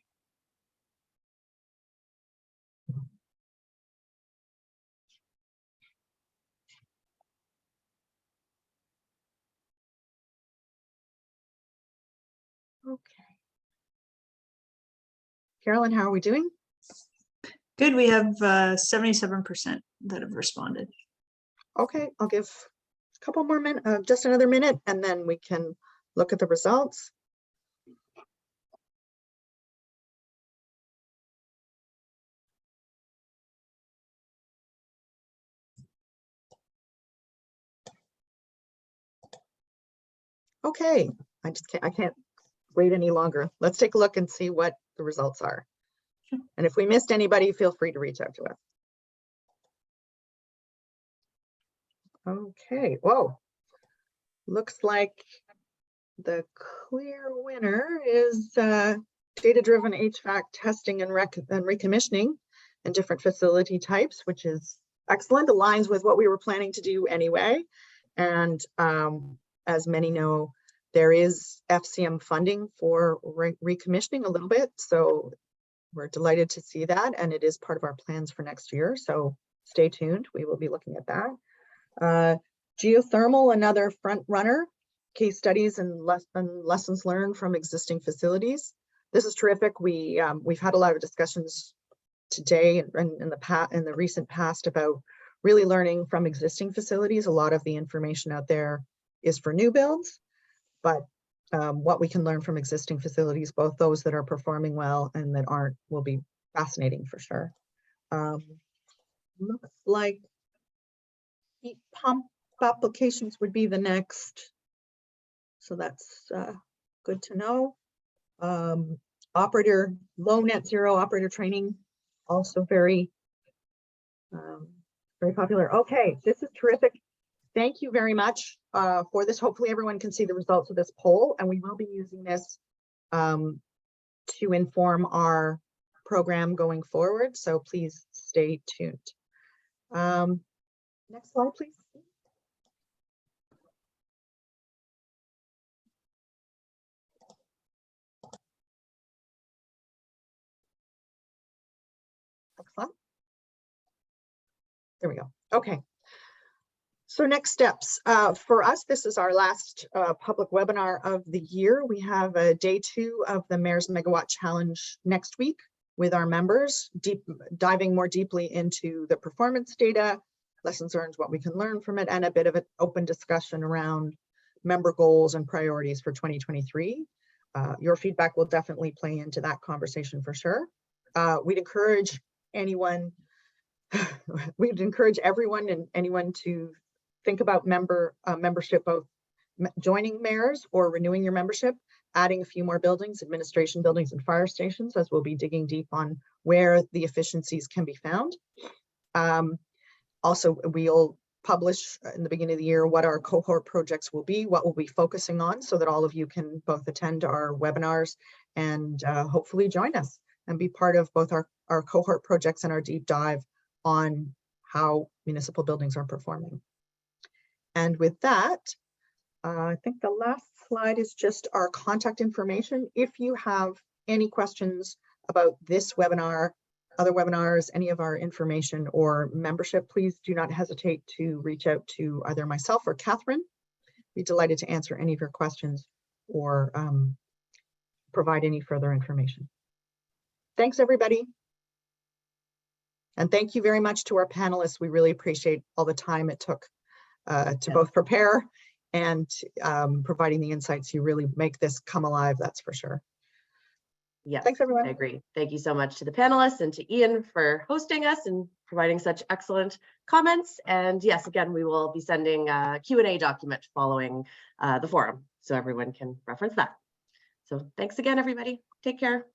Okay. Carolyn, how are we doing? Good, we have 77% that have responded. Okay, I'll give a couple more minutes, just another minute, and then we can look at the results. Okay, I can't wait any longer. Let's take a look and see what the results are. And if we missed anybody, feel free to reach out to us. Okay, whoa. Looks like the clear winner is data-driven HVAC testing and recommissioning and different facility types, which is excellent, aligns with what we were planning to do anyway. And as many know, there is FCM funding for recommissioning a little bit. So we're delighted to see that. And it is part of our plans for next year. So stay tuned. We will be looking at that. Geothermal, another front runner, case studies and lessons learned from existing facilities. This is terrific. We've had a lot of discussions today and in the recent past about really learning from existing facilities. A lot of the information out there is for new builds, but what we can learn from existing facilities, both those that are performing well and that aren't, will be fascinating for sure. Looks like heat pump applications would be the next. So that's good to know. Low net zero operator training, also very popular. Okay, this is terrific. Thank you very much for this. Hopefully everyone can see the results of this poll, and we will be using this to inform our program going forward. So please stay tuned. Next slide, please. Excellent. There we go. Okay. So next steps for us, this is our last public webinar of the year. We have a day 2 of the Mayors Megawatt Challenge next week with our members, diving more deeply into the performance data, lessons learned, what we can learn from it, and a bit of an open discussion around member goals and priorities for 2023. Your feedback will definitely play into that conversation for sure. We'd encourage anyone, everyone and anyone to think about membership, both joining mayors or renewing your membership, adding a few more buildings, administration buildings and fire stations, as we'll be digging deep on where the efficiencies can be found. Also, we'll publish in the beginning of the year what our cohort projects will be, what we'll be focusing on, so that all of you can both attend our webinars and hopefully join us and be part of both our cohort projects and our deep dive on how municipal buildings are performing. And with that, I think the last slide is just our contact information. If you have any questions about this webinar, other webinars, any of our information or membership, please do not hesitate to reach out to either myself or Catherine. Be delighted to answer any of your questions or provide any further information. Thanks, everybody. And thank you very much to our panelists. We really appreciate all the time it took to both prepare and providing the insights. You really make this come alive, that's for sure. Yes, thanks everyone. I agree. Thank you so much to the panelists and to Ian for hosting us and providing such excellent comments. And yes, again, we will be sending a Q&A document following the forum, so everyone can reference that. So thanks again, everybody. Take care.